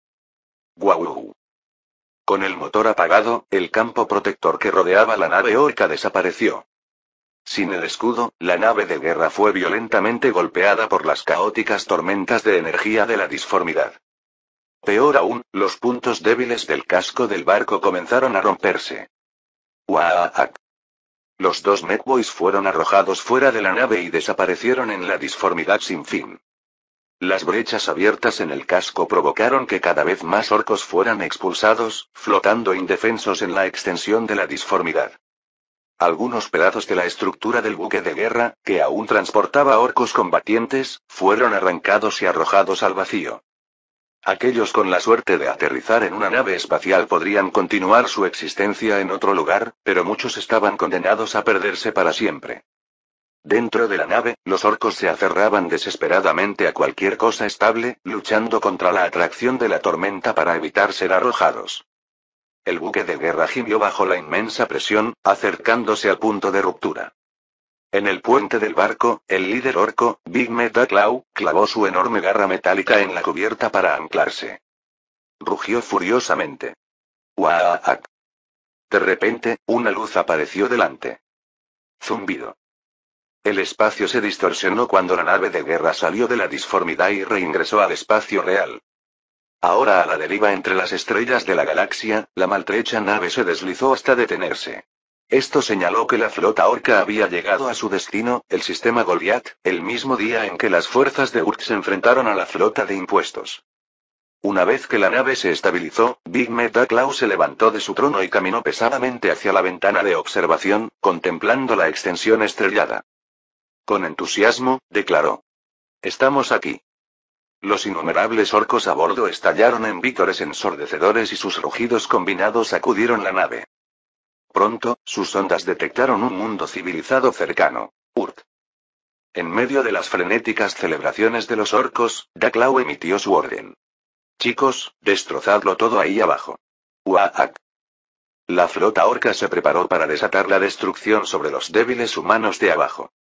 ¡Guau! Con el motor apagado, el campo protector que rodeaba la nave orca desapareció. Sin el escudo, la nave de guerra fue violentamente golpeada por las caóticas tormentas de energía de la disformidad. Peor aún, los puntos débiles del casco del barco comenzaron a romperse. ¡Uaaak! Los dos Netboys fueron arrojados fuera de la nave y desaparecieron en la disformidad sin fin. Las brechas abiertas en el casco provocaron que cada vez más orcos fueran expulsados, flotando indefensos en la extensión de la disformidad. Algunos pedazos de la estructura del buque de guerra, que aún transportaba orcos combatientes, fueron arrancados y arrojados al vacío. Aquellos con la suerte de aterrizar en una nave espacial podrían continuar su existencia en otro lugar, pero muchos estaban condenados a perderse para siempre. Dentro de la nave, los orcos se aferraban desesperadamente a cualquier cosa estable, luchando contra la atracción de la tormenta para evitar ser arrojados. El buque de guerra gimió bajo la inmensa presión, acercándose al punto de ruptura. En el puente del barco, el líder orco, Big Meta Claw, clavó su enorme garra metálica en la cubierta para anclarse. Rugió furiosamente. ¡Uaaak! De repente, una luz apareció delante. Zumbido. El espacio se distorsionó cuando la nave de guerra salió de la disformidad y reingresó al espacio real. Ahora a la deriva entre las estrellas de la galaxia, la maltrecha nave se deslizó hasta detenerse. Esto señaló que la flota orca había llegado a su destino, el sistema Goliath, el mismo día en que las fuerzas de Urk se enfrentaron a la flota de impuestos. Una vez que la nave se estabilizó, Big Meta Claw se levantó de su trono y caminó pesadamente hacia la ventana de observación, contemplando la extensión estrellada. Con entusiasmo, declaró. Estamos aquí. Los innumerables orcos a bordo estallaron en vítores ensordecedores y sus rugidos combinados sacudieron la nave. Pronto, sus ondas detectaron un mundo civilizado cercano, Urk. En medio de las frenéticas celebraciones de los orcos, Daclaw emitió su orden. Chicos, destrozadlo todo ahí abajo. ¡Uaaak! La flota orca se preparó para desatar la destrucción sobre los débiles humanos de abajo.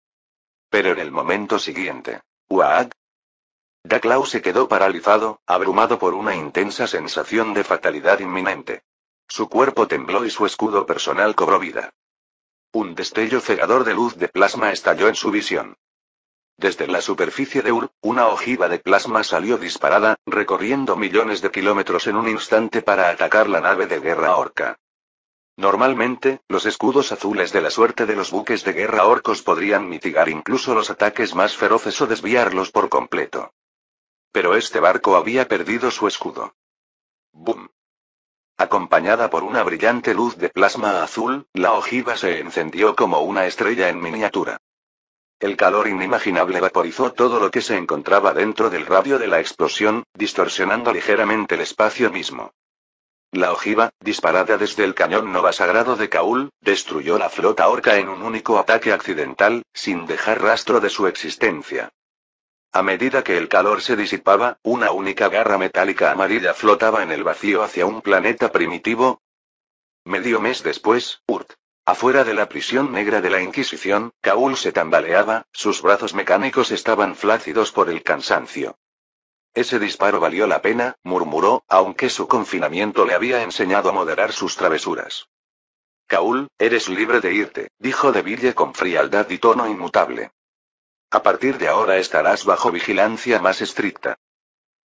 Pero en el momento siguiente, ¡uaaak! Daclaw se quedó paralizado, abrumado por una intensa sensación de fatalidad inminente. Su cuerpo tembló y su escudo personal cobró vida. Un destello cegador de luz de plasma estalló en su visión. Desde la superficie de Ur, una ojiva de plasma salió disparada, recorriendo millones de kilómetros en un instante para atacar la nave de guerra orca. Normalmente, los escudos azules de la suerte de los buques de guerra orcos podrían mitigar incluso los ataques más feroces o desviarlos por completo. Pero este barco había perdido su escudo. ¡Bum! Acompañada por una brillante luz de plasma azul, la ojiva se encendió como una estrella en miniatura. El calor inimaginable vaporizó todo lo que se encontraba dentro del radio de la explosión, distorsionando ligeramente el espacio mismo. La ojiva, disparada desde el cañón Nova Sagrado de Kaul, destruyó la flota orca en un único ataque accidental, sin dejar rastro de su existencia. A medida que el calor se disipaba, una única garra metálica amarilla flotaba en el vacío hacia un planeta primitivo. Medio mes después, Urt. Afuera de la prisión negra de la Inquisición, Kaul se tambaleaba, sus brazos mecánicos estaban flácidos por el cansancio. Ese disparo valió la pena, murmuró, aunque su confinamiento le había enseñado a moderar sus travesuras. Kaul, eres libre de irte, dijo DeVille con frialdad y tono inmutable. A partir de ahora estarás bajo vigilancia más estricta.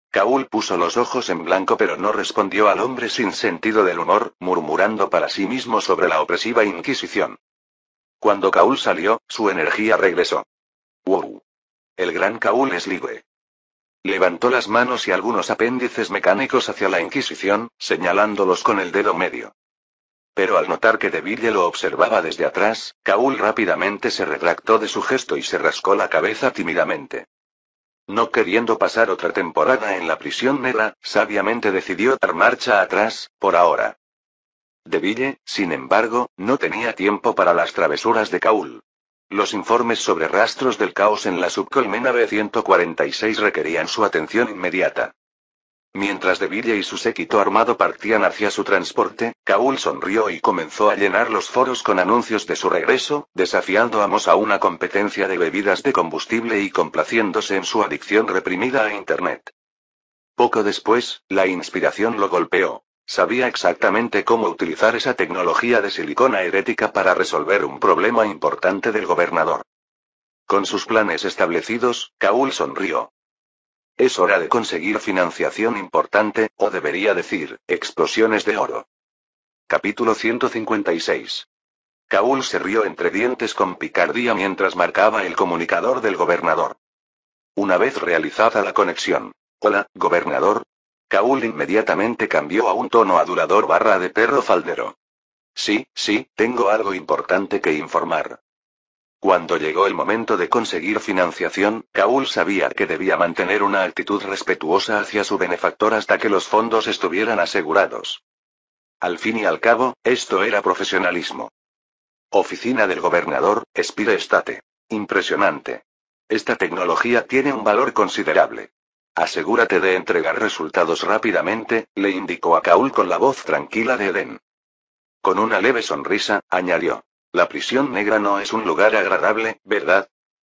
Kaul puso los ojos en blanco pero no respondió al hombre sin sentido del humor, murmurando para sí mismo sobre la opresiva Inquisición. Cuando Kaul salió, su energía regresó. ¡Wow! El gran Kaul es libre. Levantó las manos y algunos apéndices mecánicos hacia la Inquisición, señalándolos con el dedo medio. Pero al notar que DeVille lo observaba desde atrás, Kaul rápidamente se retractó de su gesto y se rascó la cabeza tímidamente. No queriendo pasar otra temporada en la prisión negra, sabiamente decidió dar marcha atrás, por ahora. DeVille, sin embargo, no tenía tiempo para las travesuras de Kaul. Los informes sobre rastros del caos en la subcolmena B-146 requerían su atención inmediata. Mientras DeVille y su séquito armado partían hacia su transporte, Kaul sonrió y comenzó a llenar los foros con anuncios de su regreso, desafiando a Moss a una competencia de bebidas de combustible y complaciéndose en su adicción reprimida a Internet. Poco después, la inspiración lo golpeó. Sabía exactamente cómo utilizar esa tecnología de silicona herética para resolver un problema importante del gobernador. Con sus planes establecidos, Kaul sonrió. Es hora de conseguir financiación importante, o debería decir, explosiones de oro. Capítulo 156. Kaul se rió entre dientes con picardía mientras marcaba el comunicador del gobernador. Una vez realizada la conexión. Hola, gobernador. Kaul inmediatamente cambió a un tono adulador / de perro faldero. Sí, tengo algo importante que informar. Cuando llegó el momento de conseguir financiación, Kaul sabía que debía mantener una actitud respetuosa hacia su benefactor hasta que los fondos estuvieran asegurados. Al fin y al cabo, esto era profesionalismo. Oficina del gobernador, Spire State. Impresionante. Esta tecnología tiene un valor considerable. Asegúrate de entregar resultados rápidamente, le indicó a Kaul con la voz tranquila de Eden. Con una leve sonrisa, añadió. La prisión negra no es un lugar agradable, ¿verdad?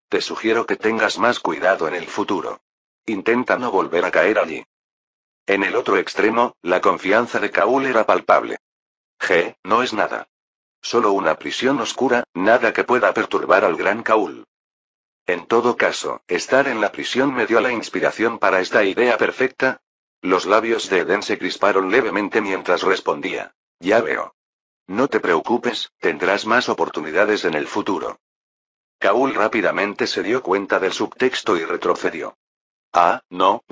Te sugiero que tengas más cuidado en el futuro. Intenta no volver a caer allí. En el otro extremo, la confianza de Kaul era palpable. No es nada. Solo una prisión oscura, nada que pueda perturbar al gran Kaul. En todo caso, estar en la prisión me dio la inspiración para esta idea perfecta. Los labios de Eden se crisparon levemente mientras respondía. Ya veo. No te preocupes, tendrás más oportunidades en el futuro. Kaul rápidamente se dio cuenta del subtexto y retrocedió. No.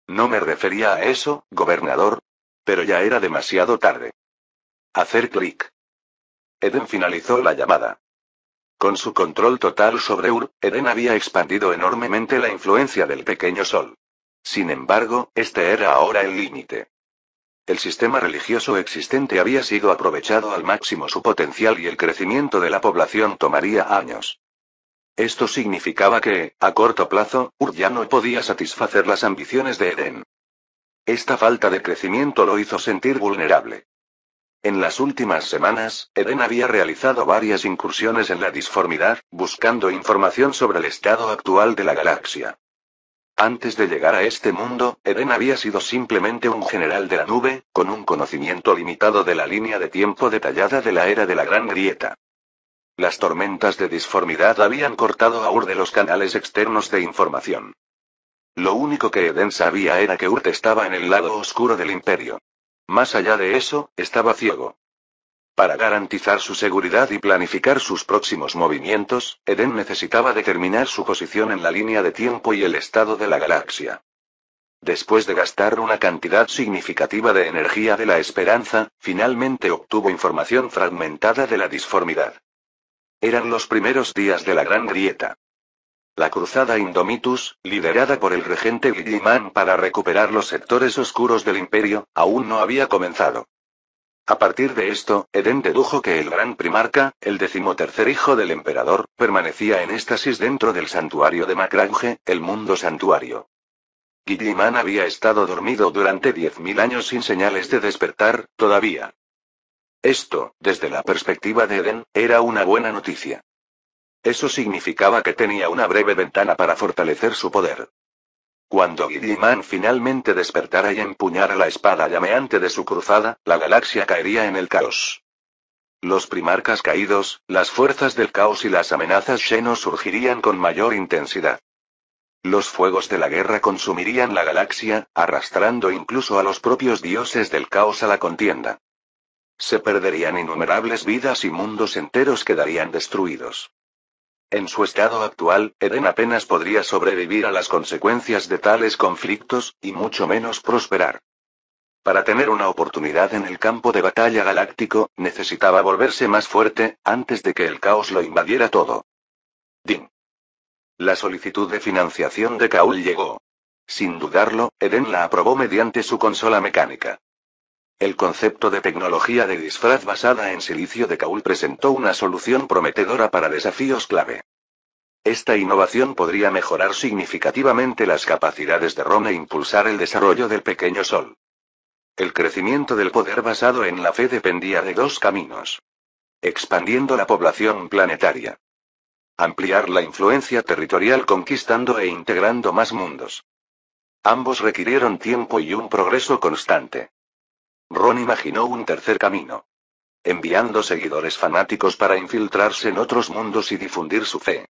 No me refería a eso, gobernador. Pero ya era demasiado tarde. Hacer clic. Eden finalizó la llamada. Con su control total sobre Eden había expandido enormemente la influencia del pequeño sol. Sin embargo, este era ahora el límite. El sistema religioso existente había sido aprovechado al máximo su potencial y el crecimiento de la población tomaría años. Esto significaba que, a corto plazo, ya no podía satisfacer las ambiciones de Eden. Esta falta de crecimiento lo hizo sentir vulnerable. En las últimas semanas, Eden había realizado varias incursiones en la disformidad, buscando información sobre el estado actual de la galaxia. Antes de llegar a este mundo, Eden había sido simplemente un general de la nube, con un conocimiento limitado de la línea de tiempo detallada de la era de la Gran Grieta. Las tormentas de disformidad habían cortado a de los canales externos de información. Lo único que Eden sabía era que estaba en el lado oscuro del Imperio. Más allá de eso, estaba ciego. Para garantizar su seguridad y planificar sus próximos movimientos, Eden necesitaba determinar su posición en la línea de tiempo y el estado de la galaxia. Después de gastar una cantidad significativa de energía de la esperanza, finalmente obtuvo información fragmentada de la disformidad. Eran los primeros días de la Gran Grieta. La cruzada Indomitus, liderada por el regente Guilliman para recuperar los sectores oscuros del Imperio, aún no había comenzado. A partir de esto, Eden dedujo que el gran primarca, el 13º hijo del emperador, permanecía en éxtasis dentro del santuario de Macrange, el mundo santuario. Guilliman había estado dormido durante 10.000 años sin señales de despertar, todavía. Esto, desde la perspectiva de Eden, era una buena noticia. Eso significaba que tenía una breve ventana para fortalecer su poder. Cuando Guilliman finalmente despertara y empuñara la espada llameante de su cruzada, la galaxia caería en el caos. Los primarcas caídos, las fuerzas del caos y las amenazas Xenos surgirían con mayor intensidad. Los fuegos de la guerra consumirían la galaxia, arrastrando incluso a los propios dioses del caos a la contienda. Se perderían innumerables vidas y mundos enteros quedarían destruidos. En su estado actual, Eden apenas podría sobrevivir a las consecuencias de tales conflictos, y mucho menos prosperar. Para tener una oportunidad en el campo de batalla galáctico, necesitaba volverse más fuerte, antes de que el caos lo invadiera todo. Din. La solicitud de financiación de Kaul llegó. Sin dudarlo, Eden la aprobó mediante su consola mecánica. El concepto de tecnología de disfraz basada en silicio de Kaul presentó una solución prometedora para desafíos clave. Esta innovación podría mejorar significativamente las capacidades de Ron e impulsar el desarrollo del pequeño Sol. El crecimiento del poder basado en la fe dependía de dos caminos. Expandiendo la población planetaria. Ampliar la influencia territorial conquistando e integrando más mundos. Ambos requirieron tiempo y un progreso constante. Ron imaginó un tercer camino. Enviando seguidores fanáticos para infiltrarse en otros mundos y difundir su fe.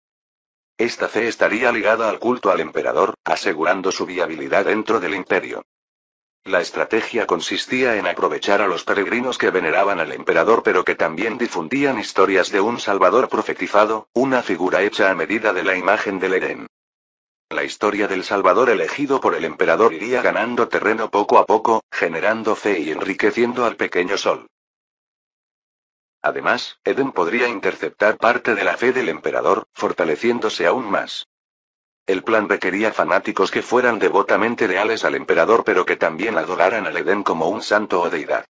Esta fe estaría ligada al culto al emperador, asegurando su viabilidad dentro del imperio. La estrategia consistía en aprovechar a los peregrinos que veneraban al emperador pero que también difundían historias de un salvador profetizado, una figura hecha a medida de la imagen del Edén. La historia del Salvador elegido por el emperador iría ganando terreno poco a poco, generando fe y enriqueciendo al pequeño Sol. Además, Eden podría interceptar parte de la fe del emperador, fortaleciéndose aún más. El plan requería fanáticos que fueran devotamente leales al emperador pero que también adoraran al Edén como un santo o deidad.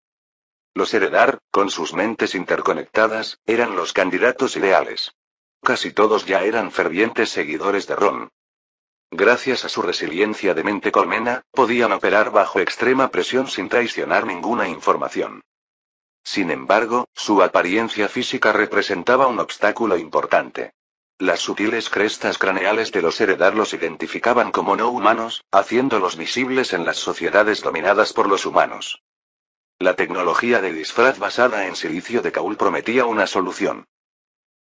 Los Heredar, con sus mentes interconectadas, eran los candidatos ideales. Casi todos ya eran fervientes seguidores de Ron. Gracias a su resiliencia de mente colmena, podían operar bajo extrema presión sin traicionar ninguna información. Sin embargo, su apariencia física representaba un obstáculo importante. Las sutiles crestas craneales de los Heredar los identificaban como no humanos, haciéndolos visibles en las sociedades dominadas por los humanos. La tecnología de disfraz basada en silicio de Kaul prometía una solución.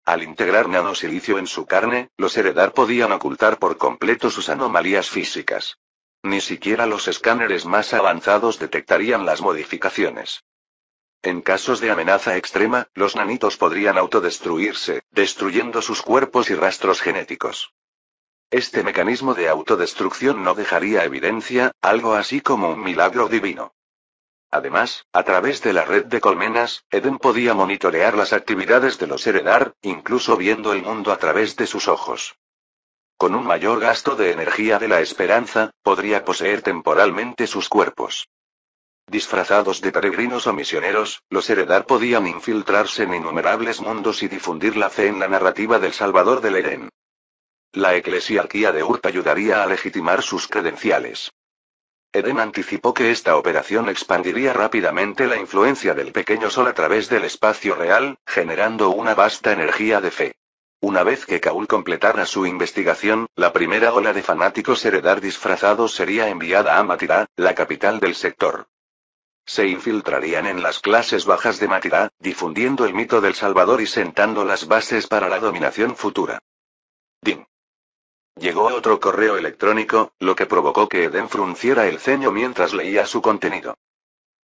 Al integrar nanosilicio en su carne, los Heredar podían ocultar por completo sus anomalías físicas. Ni siquiera los escáneres más avanzados detectarían las modificaciones. En casos de amenaza extrema, los nanitos podrían autodestruirse, destruyendo sus cuerpos y rastros genéticos. Este mecanismo de autodestrucción no dejaría evidencia, algo así como un milagro divino. Además, a través de la red de colmenas, Eden podía monitorear las actividades de los Heredar, incluso viendo el mundo a través de sus ojos. Con un mayor gasto de energía de la esperanza, podría poseer temporalmente sus cuerpos. Disfrazados de peregrinos o misioneros, los Heredar podían infiltrarse en innumerables mundos y difundir la fe en la narrativa del Salvador del Edén. La eclesiarquía de Urt ayudaría a legitimar sus credenciales. Eden anticipó que esta operación expandiría rápidamente la influencia del pequeño Sol a través del espacio real, generando una vasta energía de fe. Una vez que Kaul completara su investigación, la primera ola de fanáticos Heredar disfrazados sería enviada a Matirá, la capital del sector. Se infiltrarían en las clases bajas de Matirá, difundiendo el mito del Salvador y sentando las bases para la dominación futura. Din. Llegó otro correo electrónico, lo que provocó que Eden frunciera el ceño mientras leía su contenido.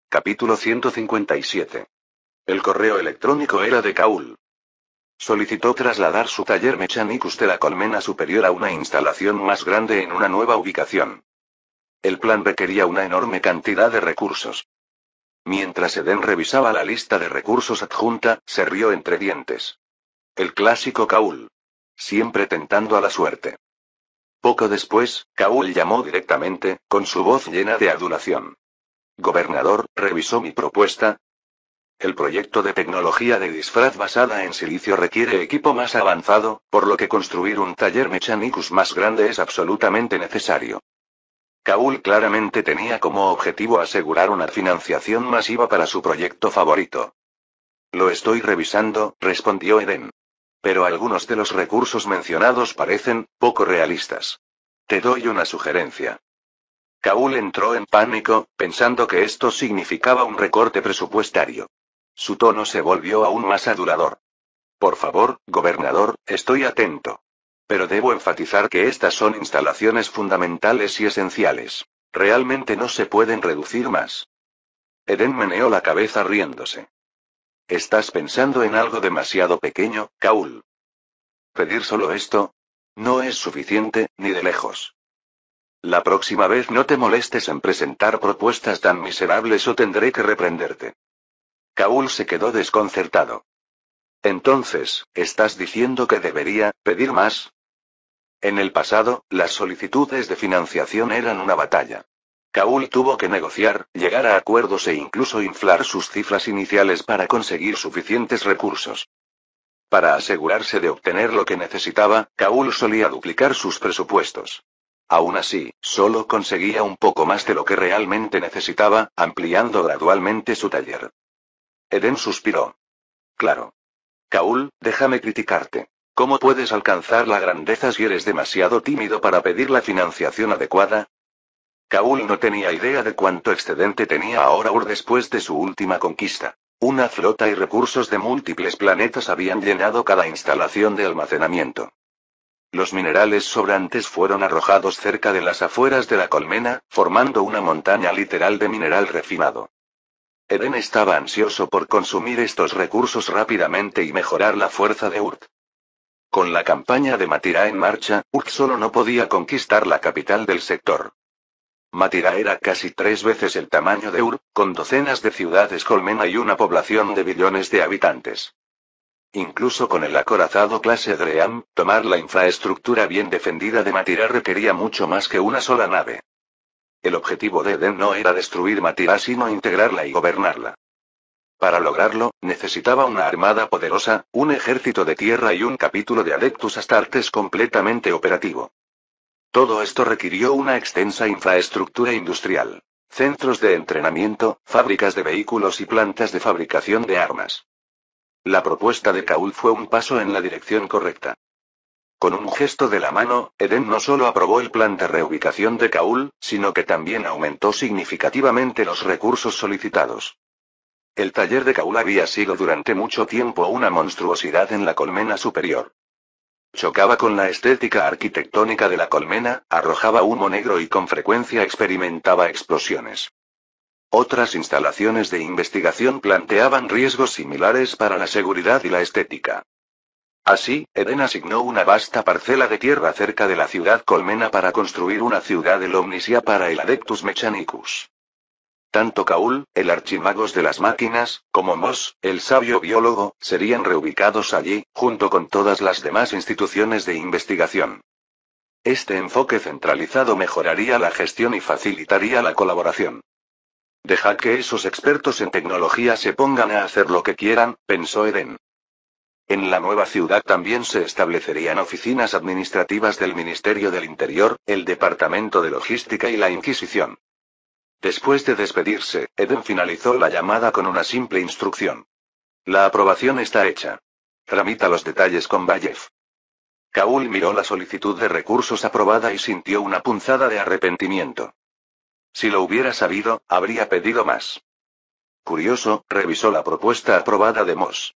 Capítulo 157. El correo electrónico era de Kaul. Solicitó trasladar su taller Mechanicus de la colmena superior a una instalación más grande en una nueva ubicación. El plan requería una enorme cantidad de recursos. Mientras Eden revisaba la lista de recursos adjunta, se rió entre dientes. El clásico Kaul. Siempre tentando a la suerte. Poco después, Kaul llamó directamente, con su voz llena de adulación. Gobernador, ¿revisó mi propuesta? El proyecto de tecnología de disfraz basada en silicio requiere equipo más avanzado, por lo que construir un taller Mechanicus más grande es absolutamente necesario. Kaul claramente tenía como objetivo asegurar una financiación masiva para su proyecto favorito. Lo estoy revisando, respondió Eden. Pero algunos de los recursos mencionados parecen poco realistas. Te doy una sugerencia. Kaul entró en pánico, pensando que esto significaba un recorte presupuestario. Su tono se volvió aún más adulador. Por favor, gobernador, estoy atento. Pero debo enfatizar que estas son instalaciones fundamentales y esenciales. Realmente no se pueden reducir más. Eden meneó la cabeza riéndose. Estás pensando en algo demasiado pequeño, Kaul. ¿Pedir solo esto? No es suficiente, ni de lejos. La próxima vez no te molestes en presentar propuestas tan miserables o tendré que reprenderte. Kaul se quedó desconcertado. Entonces, ¿estás diciendo que debería pedir más? En el pasado, las solicitudes de financiación eran una batalla. Kaul tuvo que negociar, llegar a acuerdos e incluso inflar sus cifras iniciales para conseguir suficientes recursos. Para asegurarse de obtener lo que necesitaba, Kaul solía duplicar sus presupuestos. Aún así, solo conseguía un poco más de lo que realmente necesitaba, ampliando gradualmente su taller. Eden suspiró. Claro. Kaul, déjame criticarte. ¿Cómo puedes alcanzar la grandeza si eres demasiado tímido para pedir la financiación adecuada? Kaul no tenía idea de cuánto excedente tenía ahora Ur después de su última conquista. Una flota y recursos de múltiples planetas habían llenado cada instalación de almacenamiento. Los minerales sobrantes fueron arrojados cerca de las afueras de la colmena, formando una montaña literal de mineral refinado. Eden estaba ansioso por consumir estos recursos rápidamente y mejorar la fuerza de Urt. Con la campaña de Matirá en marcha, Urt solo no podía conquistar la capital del sector. Matirá era casi 3 veces el tamaño de Ur, con docenas de ciudades colmena y una población de billones de habitantes. Incluso con el acorazado clase Dream, tomar la infraestructura bien defendida de Matirá requería mucho más que una sola nave. El objetivo de Eden no era destruir Matirá sino integrarla y gobernarla. Para lograrlo, necesitaba una armada poderosa, un ejército de tierra y un capítulo de Adeptus Astartes completamente operativo. Todo esto requirió una extensa infraestructura industrial. Centros de entrenamiento, fábricas de vehículos y plantas de fabricación de armas. La propuesta de Kaul fue un paso en la dirección correcta. Con un gesto de la mano, Eden no solo aprobó el plan de reubicación de Kaul, sino que también aumentó significativamente los recursos solicitados. El taller de Kaul había sido durante mucho tiempo una monstruosidad en la colmena superior. Chocaba con la estética arquitectónica de la colmena, arrojaba humo negro y con frecuencia experimentaba explosiones. Otras instalaciones de investigación planteaban riesgos similares para la seguridad y la estética. Así, Eden asignó una vasta parcela de tierra cerca de la ciudad colmena para construir una ciudad del Omnisia para el Adeptus Mechanicus. Tanto Kaul, el archimagos de las máquinas, como Moss, el sabio biólogo, serían reubicados allí, junto con todas las demás instituciones de investigación. Este enfoque centralizado mejoraría la gestión y facilitaría la colaboración. Dejad que esos expertos en tecnología se pongan a hacer lo que quieran, pensó Eden. En la nueva ciudad también se establecerían oficinas administrativas del Ministerio del Interior, el Departamento de Logística y la Inquisición. Después de despedirse, Eden finalizó la llamada con una simple instrucción. La aprobación está hecha. Tramita los detalles con Bayev. Kaul miró la solicitud de recursos aprobada y sintió una punzada de arrepentimiento. Si lo hubiera sabido, habría pedido más. Curioso, revisó la propuesta aprobada de Moss.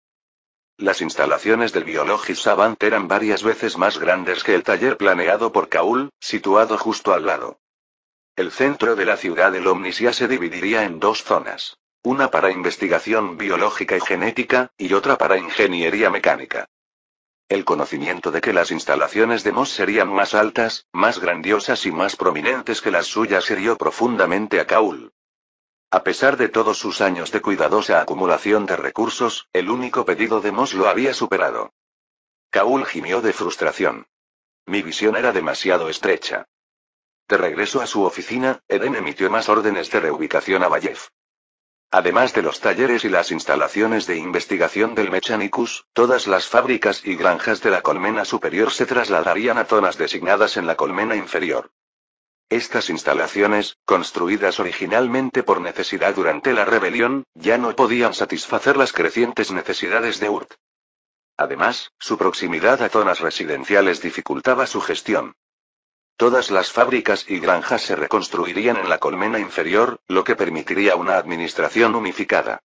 Las instalaciones del Biologis Savant eran varias veces más grandes que el taller planeado por Kaul, situado justo al lado. El centro de la ciudad del Omnisia se dividiría en 2 zonas. Una para investigación biológica y genética, y otra para ingeniería mecánica. El conocimiento de que las instalaciones de Moss serían más altas, más grandiosas y más prominentes que las suyas hirió profundamente a Kaul. A pesar de todos sus años de cuidadosa acumulación de recursos, el único pedido de Moss lo había superado. Kaul gimió de frustración. Mi visión era demasiado estrecha. De regreso a su oficina, Eden emitió más órdenes de reubicación a Bayev. Además de los talleres y las instalaciones de investigación del Mechanicus, todas las fábricas y granjas de la colmena superior se trasladarían a zonas designadas en la colmena inferior. Estas instalaciones, construidas originalmente por necesidad durante la rebelión, ya no podían satisfacer las crecientes necesidades de Urt. Además, su proximidad a zonas residenciales dificultaba su gestión. Todas las fábricas y granjas se reconstruirían en la colmena inferior, lo que permitiría una administración unificada.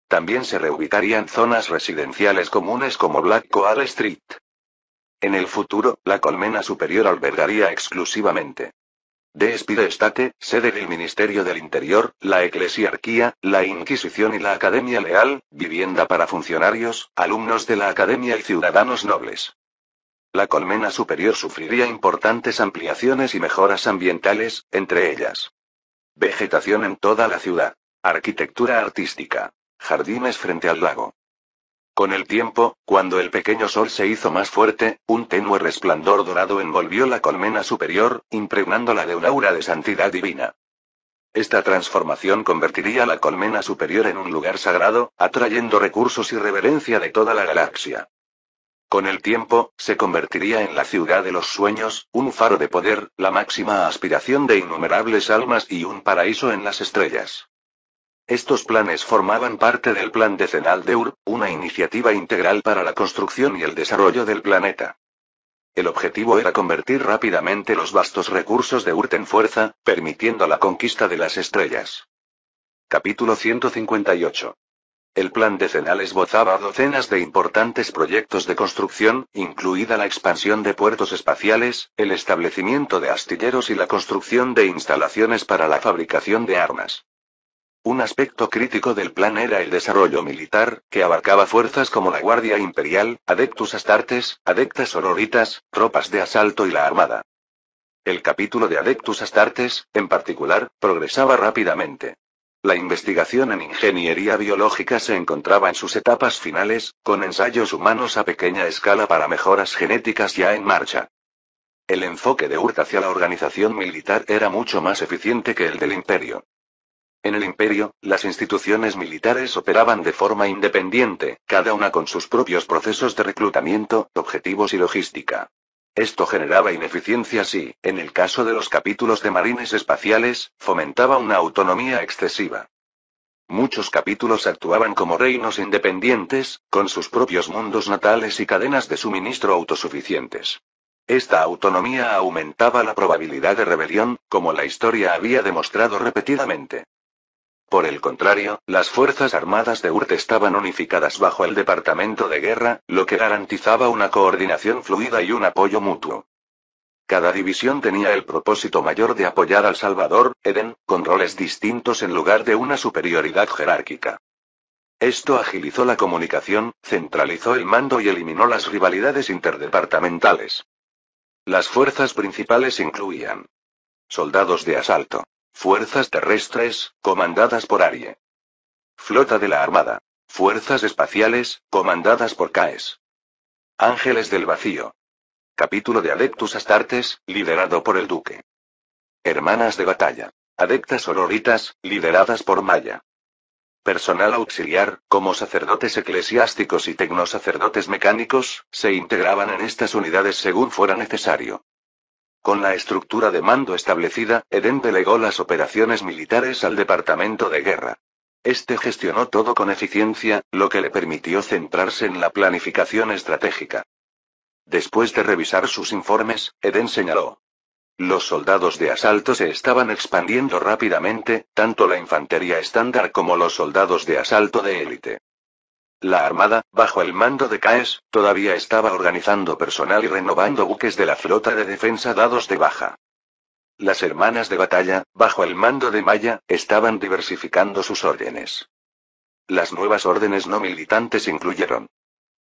También se reubicarían zonas residenciales comunes como Black Coal Street. En el futuro, la colmena superior albergaría exclusivamente de Spire State, sede del Ministerio del Interior, la Eclesiarquía, la Inquisición y la Academia Leal, vivienda para funcionarios, alumnos de la Academia y ciudadanos nobles. La colmena superior sufriría importantes ampliaciones y mejoras ambientales, entre ellas vegetación en toda la ciudad, arquitectura artística, jardines frente al lago. Con el tiempo, cuando el pequeño sol se hizo más fuerte, un tenue resplandor dorado envolvió la colmena superior, impregnándola de un aura de santidad divina. Esta transformación convertiría la colmena superior en un lugar sagrado, atrayendo recursos y reverencia de toda la galaxia. Con el tiempo, se convertiría en la ciudad de los sueños, un faro de poder, la máxima aspiración de innumerables almas y un paraíso en las estrellas. Estos planes formaban parte del Plan Decenal de Ur, una iniciativa integral para la construcción y el desarrollo del planeta. El objetivo era convertir rápidamente los vastos recursos de Urt en fuerza, permitiendo la conquista de las estrellas. Capítulo 158. El plan decenal esbozaba docenas de importantes proyectos de construcción, incluida la expansión de puertos espaciales, el establecimiento de astilleros y la construcción de instalaciones para la fabricación de armas. Un aspecto crítico del plan era el desarrollo militar, que abarcaba fuerzas como la Guardia Imperial, Adeptus Astartes, Adeptas Sororitas, tropas de asalto y la Armada. El capítulo de Adeptus Astartes, en particular, progresaba rápidamente. La investigación en ingeniería biológica se encontraba en sus etapas finales, con ensayos humanos a pequeña escala para mejoras genéticas ya en marcha. El enfoque de Urt hacia la organización militar era mucho más eficiente que el del Imperio. En el Imperio, las instituciones militares operaban de forma independiente, cada una con sus propios procesos de reclutamiento, objetivos y logística. Esto generaba ineficiencias y, en el caso de los capítulos de marines espaciales, fomentaba una autonomía excesiva. Muchos capítulos actuaban como reinos independientes, con sus propios mundos natales y cadenas de suministro autosuficientes. Esta autonomía aumentaba la probabilidad de rebelión, como la historia había demostrado repetidamente. Por el contrario, las Fuerzas Armadas de Urt estaban unificadas bajo el Departamento de Guerra, lo que garantizaba una coordinación fluida y un apoyo mutuo. Cada división tenía el propósito mayor de apoyar al Salvador, Eden, con roles distintos en lugar de una superioridad jerárquica. Esto agilizó la comunicación, centralizó el mando y eliminó las rivalidades interdepartamentales. Las fuerzas principales incluían soldados de asalto. Fuerzas terrestres, comandadas por Arie. Flota de la Armada. Fuerzas espaciales, comandadas por Caes. Ángeles del Vacío. Capítulo de Adeptus Astartes, liderado por el Duque. Hermanas de Batalla. Adeptas Sororitas, lideradas por Maya. Personal auxiliar, como sacerdotes eclesiásticos y tecnosacerdotes mecánicos, se integraban en estas unidades según fuera necesario. Con la estructura de mando establecida, Eden delegó las operaciones militares al Departamento de Guerra. Este gestionó todo con eficiencia, lo que le permitió centrarse en la planificación estratégica. Después de revisar sus informes, Eden señaló: los soldados de asalto se estaban expandiendo rápidamente, tanto la infantería estándar como los soldados de asalto de élite. La Armada, bajo el mando de Caes, todavía estaba organizando personal y renovando buques de la flota de defensa dados de baja. Las Hermanas de Batalla, bajo el mando de Maya, estaban diversificando sus órdenes. Las nuevas órdenes no militantes incluyeron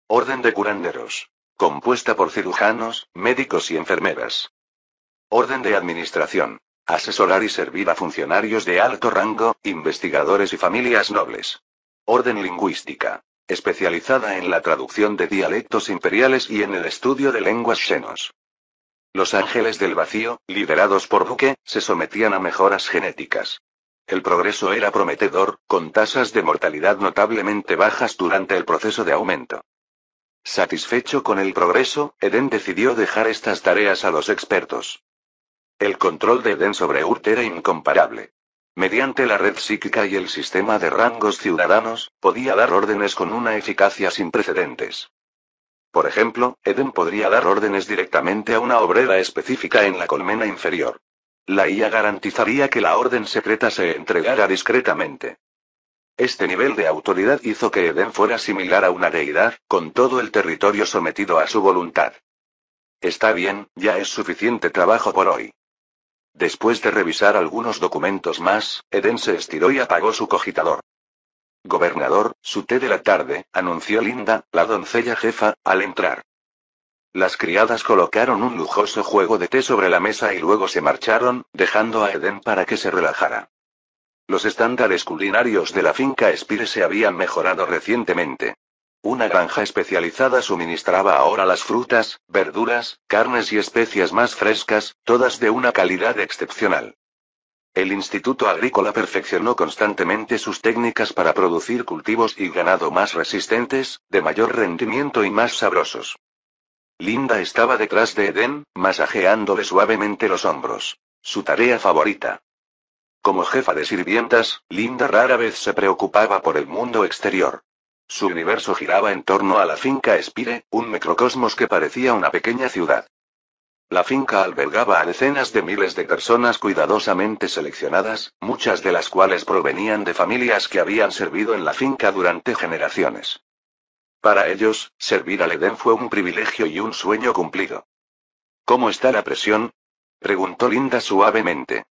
Orden de Curanderos, compuesta por cirujanos, médicos y enfermeras. Orden de Administración, asesorar y servir a funcionarios de alto rango, investigadores y familias nobles. Orden Lingüística, especializada en la traducción de dialectos imperiales y en el estudio de lenguas xenos. Los Ángeles del Vacío, liderados por Duque, se sometían a mejoras genéticas. El progreso era prometedor, con tasas de mortalidad notablemente bajas durante el proceso de aumento. Satisfecho con el progreso, Eden decidió dejar estas tareas a los expertos. El control de Eden sobre Urt era incomparable. Mediante la red psíquica y el sistema de rangos ciudadanos, podía dar órdenes con una eficacia sin precedentes. Por ejemplo, Eden podría dar órdenes directamente a una obrera específica en la colmena inferior. La IA garantizaría que la orden secreta se entregara discretamente. Este nivel de autoridad hizo que Eden fuera similar a una deidad, con todo el territorio sometido a su voluntad. Está bien, ya es suficiente trabajo por hoy. Después de revisar algunos documentos más, Eden se estiró y apagó su cogitador. Gobernador, su té de la tarde, anunció Linda, la doncella jefa, al entrar. Las criadas colocaron un lujoso juego de té sobre la mesa y luego se marcharon, dejando a Eden para que se relajara. Los estándares culinarios de la finca Spire se habían mejorado recientemente. Una granja especializada suministraba ahora las frutas, verduras, carnes y especias más frescas, todas de una calidad excepcional. El Instituto Agrícola perfeccionó constantemente sus técnicas para producir cultivos y ganado más resistentes, de mayor rendimiento y más sabrosos. Linda estaba detrás de Eden, masajeándole suavemente los hombros. Su tarea favorita. Como jefa de sirvientas, Linda rara vez se preocupaba por el mundo exterior. Su universo giraba en torno a la finca Spire, un microcosmos que parecía una pequeña ciudad. La finca albergaba a decenas de miles de personas cuidadosamente seleccionadas, muchas de las cuales provenían de familias que habían servido en la finca durante generaciones. Para ellos, servir al Eden fue un privilegio y un sueño cumplido. ¿Cómo está la presión?, preguntó Linda suavemente.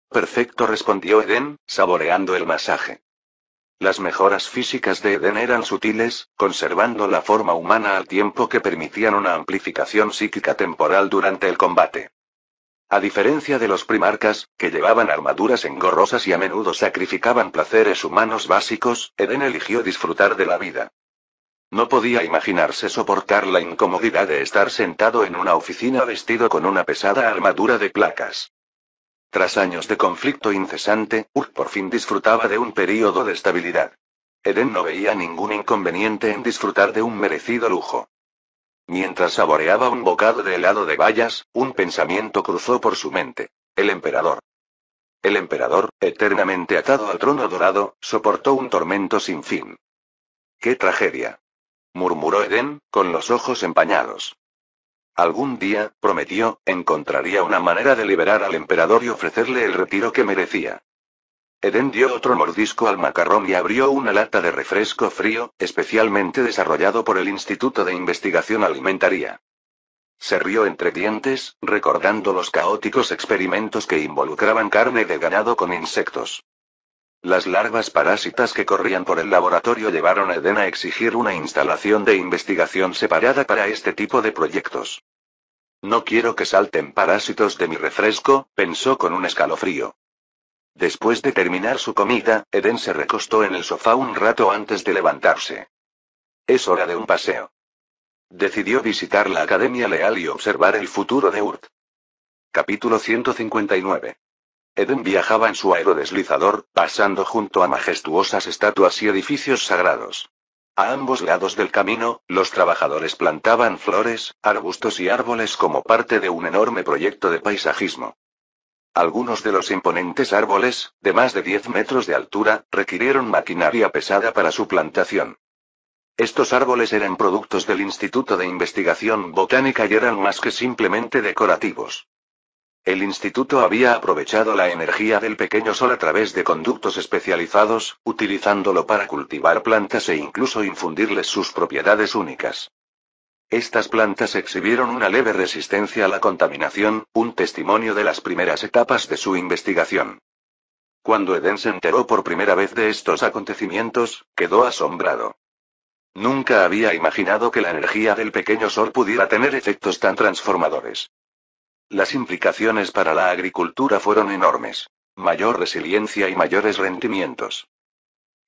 Perfecto, respondió Eden, saboreando el masaje. Las mejoras físicas de Eden eran sutiles, conservando la forma humana al tiempo que permitían una amplificación psíquica temporal durante el combate. A diferencia de los primarcas, que llevaban armaduras engorrosas y a menudo sacrificaban placeres humanos básicos, Eden eligió disfrutar de la vida. No podía imaginarse soportar la incomodidad de estar sentado en una oficina vestido con una pesada armadura de placas. Tras años de conflicto incesante, Urk por fin disfrutaba de un período de estabilidad. Eden no veía ningún inconveniente en disfrutar de un merecido lujo. Mientras saboreaba un bocado de helado de bayas, un pensamiento cruzó por su mente. El emperador. El emperador, eternamente atado al trono dorado, soportó un tormento sin fin. ¡Qué tragedia!, murmuró Eden, con los ojos empañados. Algún día, prometió, encontraría una manera de liberar al emperador y ofrecerle el retiro que merecía. Eden dio otro mordisco al macarrón y abrió una lata de refresco frío, especialmente desarrollado por el Instituto de Investigación Alimentaria. Se rió entre dientes, recordando los caóticos experimentos que involucraban carne de ganado con insectos. Las larvas parásitas que corrían por el laboratorio llevaron a Eden a exigir una instalación de investigación separada para este tipo de proyectos. No quiero que salten parásitos de mi refresco, pensó con un escalofrío. Después de terminar su comida, Eden se recostó en el sofá un rato antes de levantarse. Es hora de un paseo. Decidió visitar la Academia Leal y observar el futuro de Urt. Capítulo 159. Eden viajaba en su aerodeslizador, pasando junto a majestuosas estatuas y edificios sagrados. A ambos lados del camino, los trabajadores plantaban flores, arbustos y árboles como parte de un enorme proyecto de paisajismo. Algunos de los imponentes árboles, de más de 10 metros de altura, requirieron maquinaria pesada para su plantación. Estos árboles eran productos del Instituto de Investigación Botánica y eran más que simplemente decorativos. El instituto había aprovechado la energía del pequeño sol a través de conductos especializados, utilizándolo para cultivar plantas e incluso infundirles sus propiedades únicas. Estas plantas exhibieron una leve resistencia a la contaminación, un testimonio de las primeras etapas de su investigación. Cuando Eden se enteró por primera vez de estos acontecimientos, quedó asombrado. Nunca había imaginado que la energía del pequeño sol pudiera tener efectos tan transformadores. Las implicaciones para la agricultura fueron enormes. Mayor resiliencia y mayores rendimientos.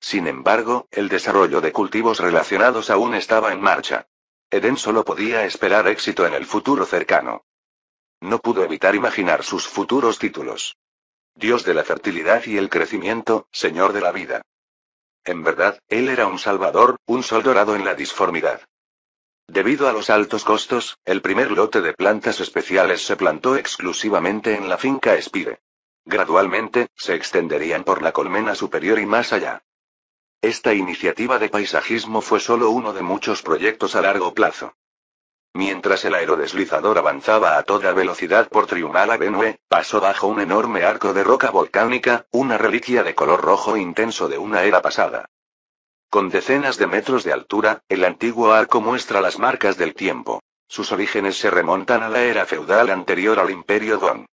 Sin embargo, el desarrollo de cultivos relacionados aún estaba en marcha. Eden solo podía esperar éxito en el futuro cercano. No pudo evitar imaginar sus futuros títulos. Dios de la fertilidad y el crecimiento, Señor de la vida. En verdad, él era un salvador, un sol dorado en la disformidad. Debido a los altos costos, el primer lote de plantas especiales se plantó exclusivamente en la finca Spire. Gradualmente, se extenderían por la colmena superior y más allá. Esta iniciativa de paisajismo fue solo uno de muchos proyectos a largo plazo. Mientras el aerodeslizador avanzaba a toda velocidad por Triumphal Avenue, pasó bajo un enorme arco de roca volcánica, una reliquia de color rojo intenso de una era pasada. Con decenas de metros de altura, el antiguo arco muestra las marcas del tiempo. Sus orígenes se remontan a la era feudal anterior al Imperio Gong.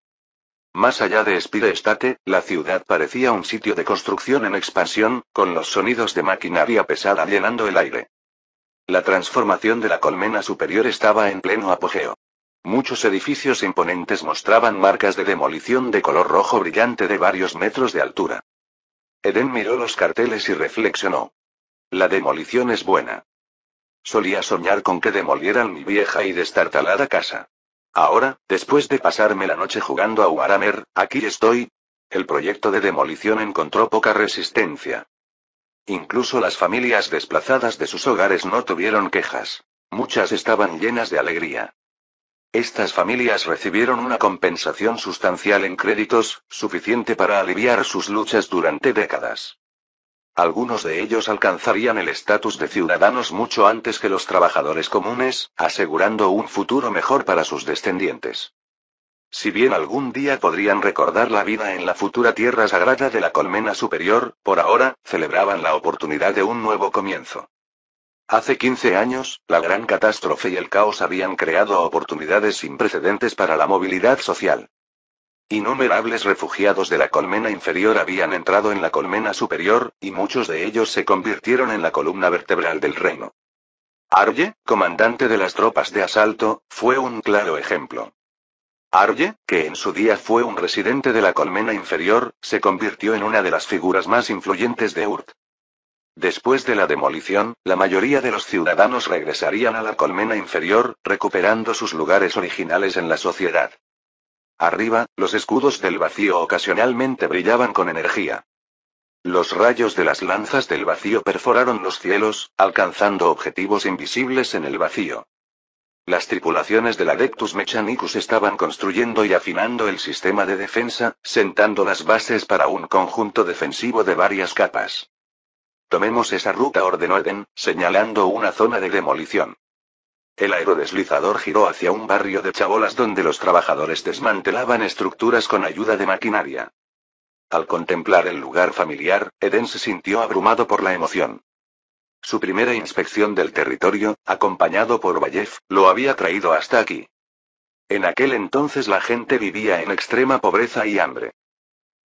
Más allá de Spire State, la ciudad parecía un sitio de construcción en expansión, con los sonidos de maquinaria pesada llenando el aire. La transformación de la colmena superior estaba en pleno apogeo. Muchos edificios imponentes mostraban marcas de demolición de color rojo brillante de varios metros de altura. Eden miró los carteles y reflexionó. La demolición es buena. Solía soñar con que demolieran mi vieja y destartalada casa. Ahora, después de pasarme la noche jugando a Warhammer, aquí estoy. El proyecto de demolición encontró poca resistencia. Incluso las familias desplazadas de sus hogares no tuvieron quejas. Muchas estaban llenas de alegría. Estas familias recibieron una compensación sustancial en créditos, suficiente para aliviar sus luchas durante décadas. Algunos de ellos alcanzarían el estatus de ciudadanos mucho antes que los trabajadores comunes, asegurando un futuro mejor para sus descendientes. Si bien algún día podrían recordar la vida en la futura tierra sagrada de la colmena superior, por ahora, celebraban la oportunidad de un nuevo comienzo. Hace 15 años, la gran catástrofe y el caos habían creado oportunidades sin precedentes para la movilidad social. Innumerables refugiados de la colmena inferior habían entrado en la colmena superior, y muchos de ellos se convirtieron en la columna vertebral del reino. Arye, comandante de las tropas de asalto, fue un claro ejemplo. Arye, que en su día fue un residente de la colmena inferior, se convirtió en una de las figuras más influyentes de Urt. Después de la demolición, la mayoría de los ciudadanos regresarían a la colmena inferior, recuperando sus lugares originales en la sociedad. Arriba, los escudos del vacío ocasionalmente brillaban con energía. Los rayos de las lanzas del vacío perforaron los cielos, alcanzando objetivos invisibles en el vacío. Las tripulaciones del Adeptus Mechanicus estaban construyendo y afinando el sistema de defensa, sentando las bases para un conjunto defensivo de varias capas. Tomemos esa ruta, ordenó Eden, señalando una zona de demolición. El aerodeslizador giró hacia un barrio de chabolas donde los trabajadores desmantelaban estructuras con ayuda de maquinaria. Al contemplar el lugar familiar, Eden se sintió abrumado por la emoción. Su primera inspección del territorio, acompañado por Vallev, lo había traído hasta aquí. En aquel entonces la gente vivía en extrema pobreza y hambre.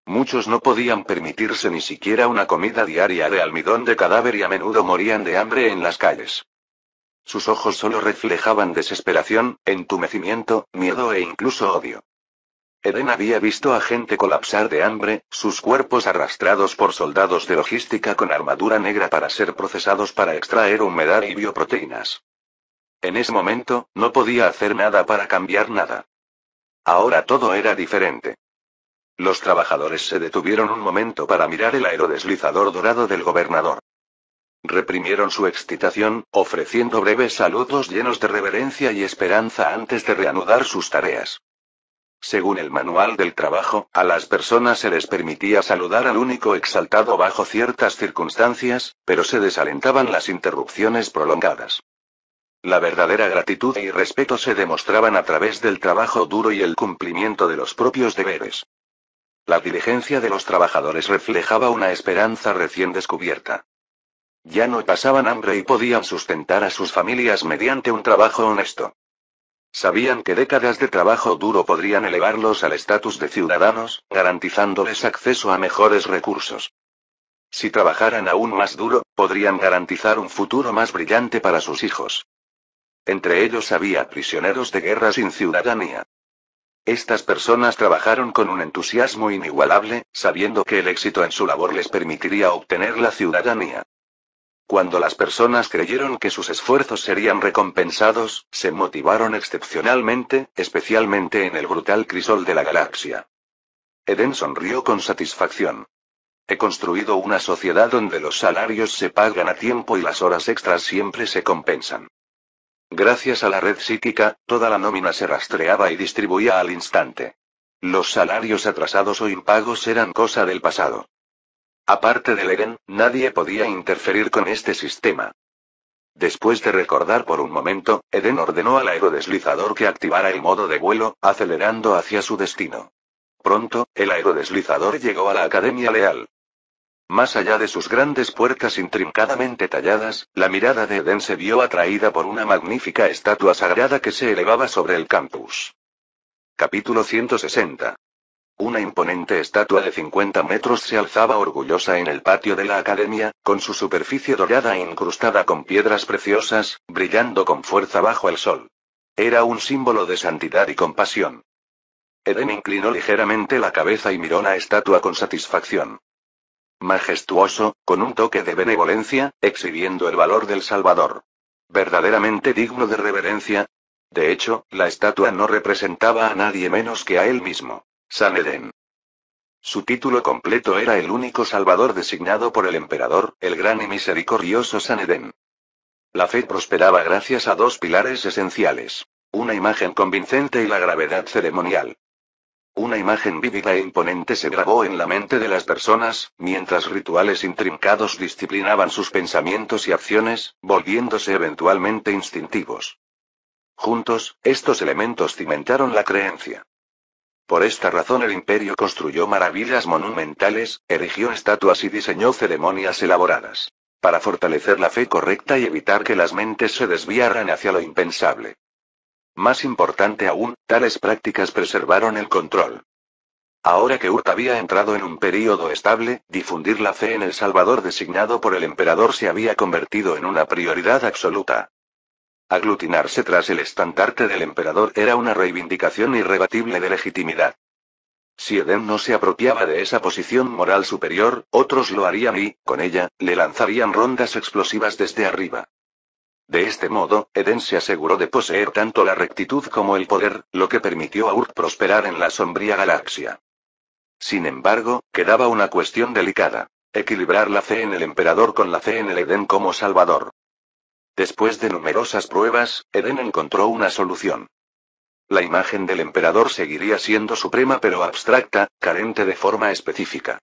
Muchos no podían permitirse ni siquiera una comida diaria de almidón de cadáver y a menudo morían de hambre en las calles. Sus ojos solo reflejaban desesperación, entumecimiento, miedo e incluso odio. Eden había visto a gente colapsar de hambre, sus cuerpos arrastrados por soldados de logística con armadura negra para ser procesados para extraer humedad y bioproteínas. En ese momento, no podía hacer nada para cambiar nada. Ahora todo era diferente. Los trabajadores se detuvieron un momento para mirar el aerodeslizador dorado del gobernador. Reprimieron su excitación, ofreciendo breves saludos llenos de reverencia y esperanza antes de reanudar sus tareas. Según el manual del trabajo, a las personas se les permitía saludar al único exaltado bajo ciertas circunstancias, pero se desalentaban las interrupciones prolongadas. La verdadera gratitud y respeto se demostraban a través del trabajo duro y el cumplimiento de los propios deberes. La diligencia de los trabajadores reflejaba una esperanza recién descubierta. Ya no pasaban hambre y podían sustentar a sus familias mediante un trabajo honesto. Sabían que décadas de trabajo duro podrían elevarlos al estatus de ciudadanos, garantizándoles acceso a mejores recursos. Si trabajaran aún más duro, podrían garantizar un futuro más brillante para sus hijos. Entre ellos había prisioneros de guerra sin ciudadanía. Estas personas trabajaron con un entusiasmo inigualable, sabiendo que el éxito en su labor les permitiría obtener la ciudadanía. Cuando las personas creyeron que sus esfuerzos serían recompensados, se motivaron excepcionalmente, especialmente en el brutal crisol de la galaxia. Eden sonrió con satisfacción. He construido una sociedad donde los salarios se pagan a tiempo y las horas extras siempre se compensan. Gracias a la red psíquica, toda la nómina se rastreaba y distribuía al instante. Los salarios atrasados o impagos eran cosa del pasado. Aparte del Eden, nadie podía interferir con este sistema. Después de recordar por un momento, Eden ordenó al aerodeslizador que activara el modo de vuelo, acelerando hacia su destino. Pronto, el aerodeslizador llegó a la Academia Leal. Más allá de sus grandes puertas intrincadamente talladas, la mirada de Eden se vio atraída por una magnífica estatua sagrada que se elevaba sobre el campus. Capítulo 160. Una imponente estatua de 50 metros se alzaba orgullosa en el patio de la academia, con su superficie dorada e incrustada con piedras preciosas, brillando con fuerza bajo el sol. Era un símbolo de santidad y compasión. Eden inclinó ligeramente la cabeza y miró la estatua con satisfacción. Majestuoso, con un toque de benevolencia, exhibiendo el valor del Salvador. Verdaderamente digno de reverencia. De hecho, la estatua no representaba a nadie menos que a él mismo. San Eden. Su título completo era el único Salvador designado por el emperador, el gran y misericordioso San Eden. La fe prosperaba gracias a dos pilares esenciales. Una imagen convincente y la gravedad ceremonial. Una imagen vívida e imponente se grabó en la mente de las personas, mientras rituales intrincados disciplinaban sus pensamientos y acciones, volviéndose eventualmente instintivos. Juntos, estos elementos cimentaron la creencia. Por esta razón el imperio construyó maravillas monumentales, erigió estatuas y diseñó ceremonias elaboradas. Para fortalecer la fe correcta y evitar que las mentes se desviaran hacia lo impensable. Más importante aún, tales prácticas preservaron el control. Ahora que Urt había entrado en un período estable, difundir la fe en el Salvador designado por el emperador se había convertido en una prioridad absoluta. Aglutinarse tras el estandarte del emperador era una reivindicación irrebatible de legitimidad. Si Eden no se apropiaba de esa posición moral superior, otros lo harían y, con ella, le lanzarían rondas explosivas desde arriba. De este modo, Eden se aseguró de poseer tanto la rectitud como el poder, lo que permitió a Urt prosperar en la sombría galaxia. Sin embargo, quedaba una cuestión delicada: equilibrar la fe en el emperador con la fe en el Eden como salvador. Después de numerosas pruebas, Eden encontró una solución. La imagen del emperador seguiría siendo suprema pero abstracta, carente de forma específica.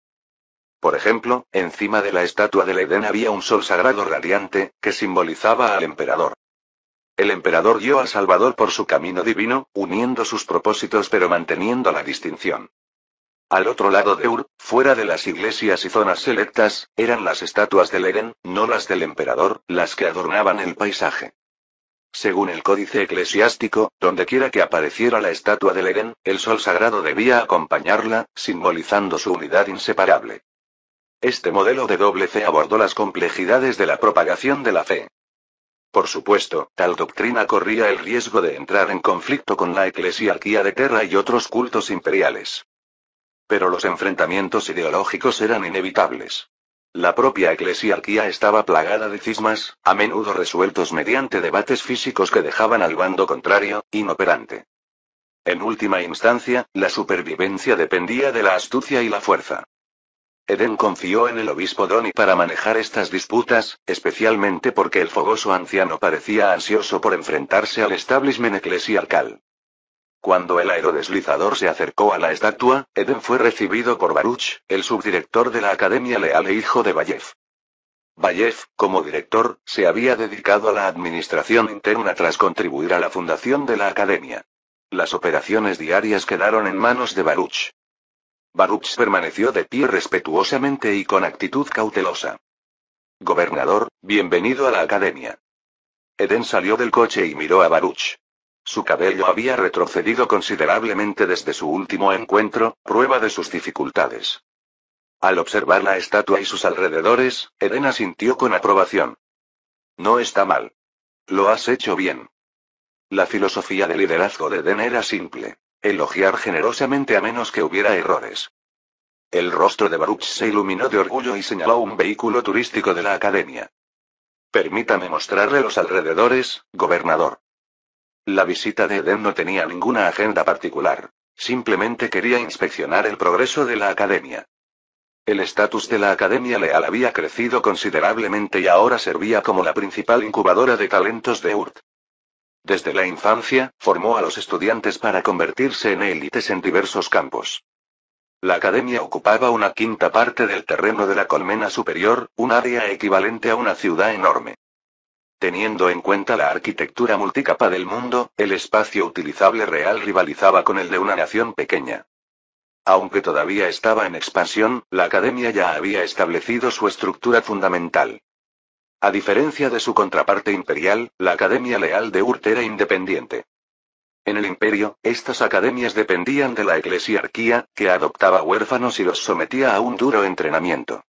Por ejemplo, encima de la estatua del Eden había un sol sagrado radiante, que simbolizaba al emperador. El emperador guió al Salvador por su camino divino, uniendo sus propósitos pero manteniendo la distinción. Al otro lado de Ur, fuera de las iglesias y zonas selectas, eran las estatuas del Eden, no las del emperador, las que adornaban el paisaje. Según el códice eclesiástico, dondequiera que apareciera la estatua del Eden, el sol sagrado debía acompañarla, simbolizando su unidad inseparable. Este modelo de doble fe abordó las complejidades de la propagación de la fe. Por supuesto, tal doctrina corría el riesgo de entrar en conflicto con la eclesiarquía de Terra y otros cultos imperiales. Pero los enfrentamientos ideológicos eran inevitables. La propia eclesiarquía estaba plagada de cismas, a menudo resueltos mediante debates físicos que dejaban al bando contrario, inoperante. En última instancia, la supervivencia dependía de la astucia y la fuerza. Eden confió en el obispo Doni para manejar estas disputas, especialmente porque el fogoso anciano parecía ansioso por enfrentarse al establishment eclesiarcal. Cuando el aerodeslizador se acercó a la estatua, Eden fue recibido por Baruch, el subdirector de la Academia Leal e hijo de Bayef. Bayef, como director, se había dedicado a la administración interna tras contribuir a la fundación de la Academia. Las operaciones diarias quedaron en manos de Baruch. Baruch permaneció de pie respetuosamente y con actitud cautelosa. Gobernador, bienvenido a la Academia. Eden salió del coche y miró a Baruch. Su cabello había retrocedido considerablemente desde su último encuentro, prueba de sus dificultades. Al observar la estatua y sus alrededores, Eden asintió con aprobación. No está mal. Lo has hecho bien. La filosofía de liderazgo de Eden era simple: elogiar generosamente a menos que hubiera errores. El rostro de Baruch se iluminó de orgullo y señaló un vehículo turístico de la Academia. Permítame mostrarle los alrededores, gobernador. La visita de Eden no tenía ninguna agenda particular. Simplemente quería inspeccionar el progreso de la Academia. El estatus de la Academia Leal había crecido considerablemente y ahora servía como la principal incubadora de talentos de Urt. Desde la infancia, formó a los estudiantes para convertirse en élites en diversos campos. La academia ocupaba una quinta parte del terreno de la colmena superior, un área equivalente a una ciudad enorme. Teniendo en cuenta la arquitectura multicapa del mundo, el espacio utilizable real rivalizaba con el de una nación pequeña. Aunque todavía estaba en expansión, la academia ya había establecido su estructura fundamental. A diferencia de su contraparte imperial, la Academia Leal de Urt era independiente. En el imperio, estas academias dependían de la eclesiarquía, que adoptaba huérfanos y los sometía a un duro entrenamiento.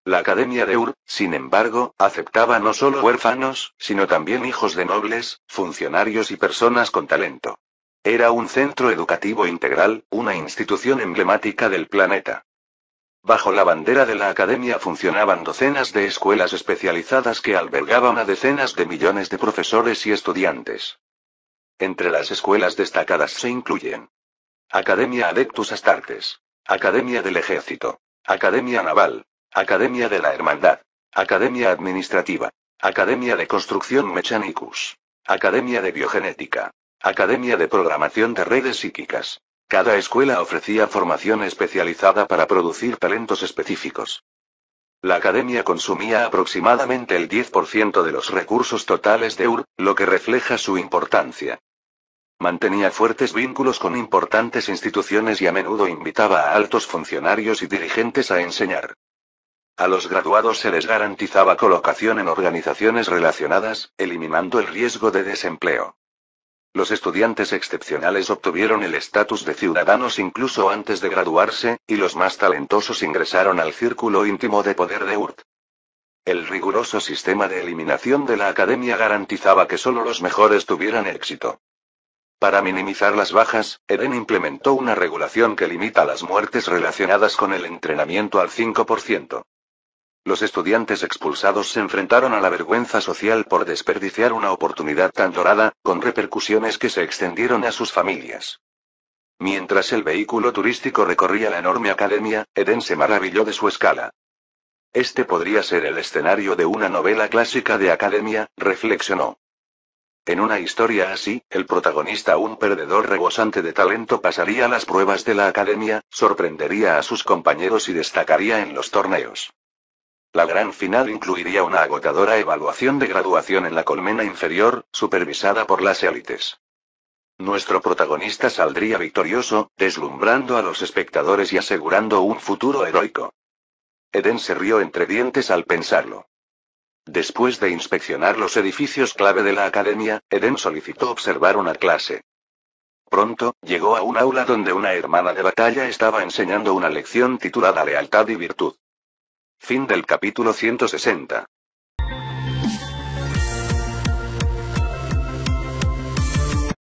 La Academia de Urt, sin embargo, aceptaba no solo huérfanos, sino también hijos de nobles, funcionarios y personas con talento. Era un centro educativo integral, una institución emblemática del planeta. Bajo la bandera de la academia funcionaban docenas de escuelas especializadas que albergaban a decenas de millones de profesores y estudiantes. Entre las escuelas destacadas se incluyen Academia Adeptus Astartes, Academia del Ejército, Academia Naval, Academia de la Hermandad, Academia Administrativa, Academia de Construcción Mechanicus, Academia de Biogenética, Academia de Programación de Redes Psíquicas. Cada escuela ofrecía formación especializada para producir talentos específicos. La academia consumía aproximadamente el 10% de los recursos totales de Ur, lo que refleja su importancia. Mantenía fuertes vínculos con importantes instituciones y a menudo invitaba a altos funcionarios y dirigentes a enseñar. A los graduados se les garantizaba colocación en organizaciones relacionadas, eliminando el riesgo de desempleo. Los estudiantes excepcionales obtuvieron el estatus de ciudadanos incluso antes de graduarse, y los más talentosos ingresaron al círculo íntimo de poder de Urt. El riguroso sistema de eliminación de la academia garantizaba que solo los mejores tuvieran éxito. Para minimizar las bajas, Eden implementó una regulación que limita las muertes relacionadas con el entrenamiento al 5%. Los estudiantes expulsados se enfrentaron a la vergüenza social por desperdiciar una oportunidad tan dorada, con repercusiones que se extendieron a sus familias. Mientras el vehículo turístico recorría la enorme academia, Eden se maravilló de su escala. Este podría ser el escenario de una novela clásica de academia, reflexionó. En una historia así, el protagonista, un perdedor rebosante de talento, pasaría las pruebas de la academia, sorprendería a sus compañeros y destacaría en los torneos. La gran final incluiría una agotadora evaluación de graduación en la colmena inferior, supervisada por las élites. Nuestro protagonista saldría victorioso, deslumbrando a los espectadores y asegurando un futuro heroico. Eden se rió entre dientes al pensarlo. Después de inspeccionar los edificios clave de la academia, Eden solicitó observar una clase. Pronto, llegó a un aula donde una hermana de batalla estaba enseñando una lección titulada Lealtad y Virtud. Fin del capítulo 160.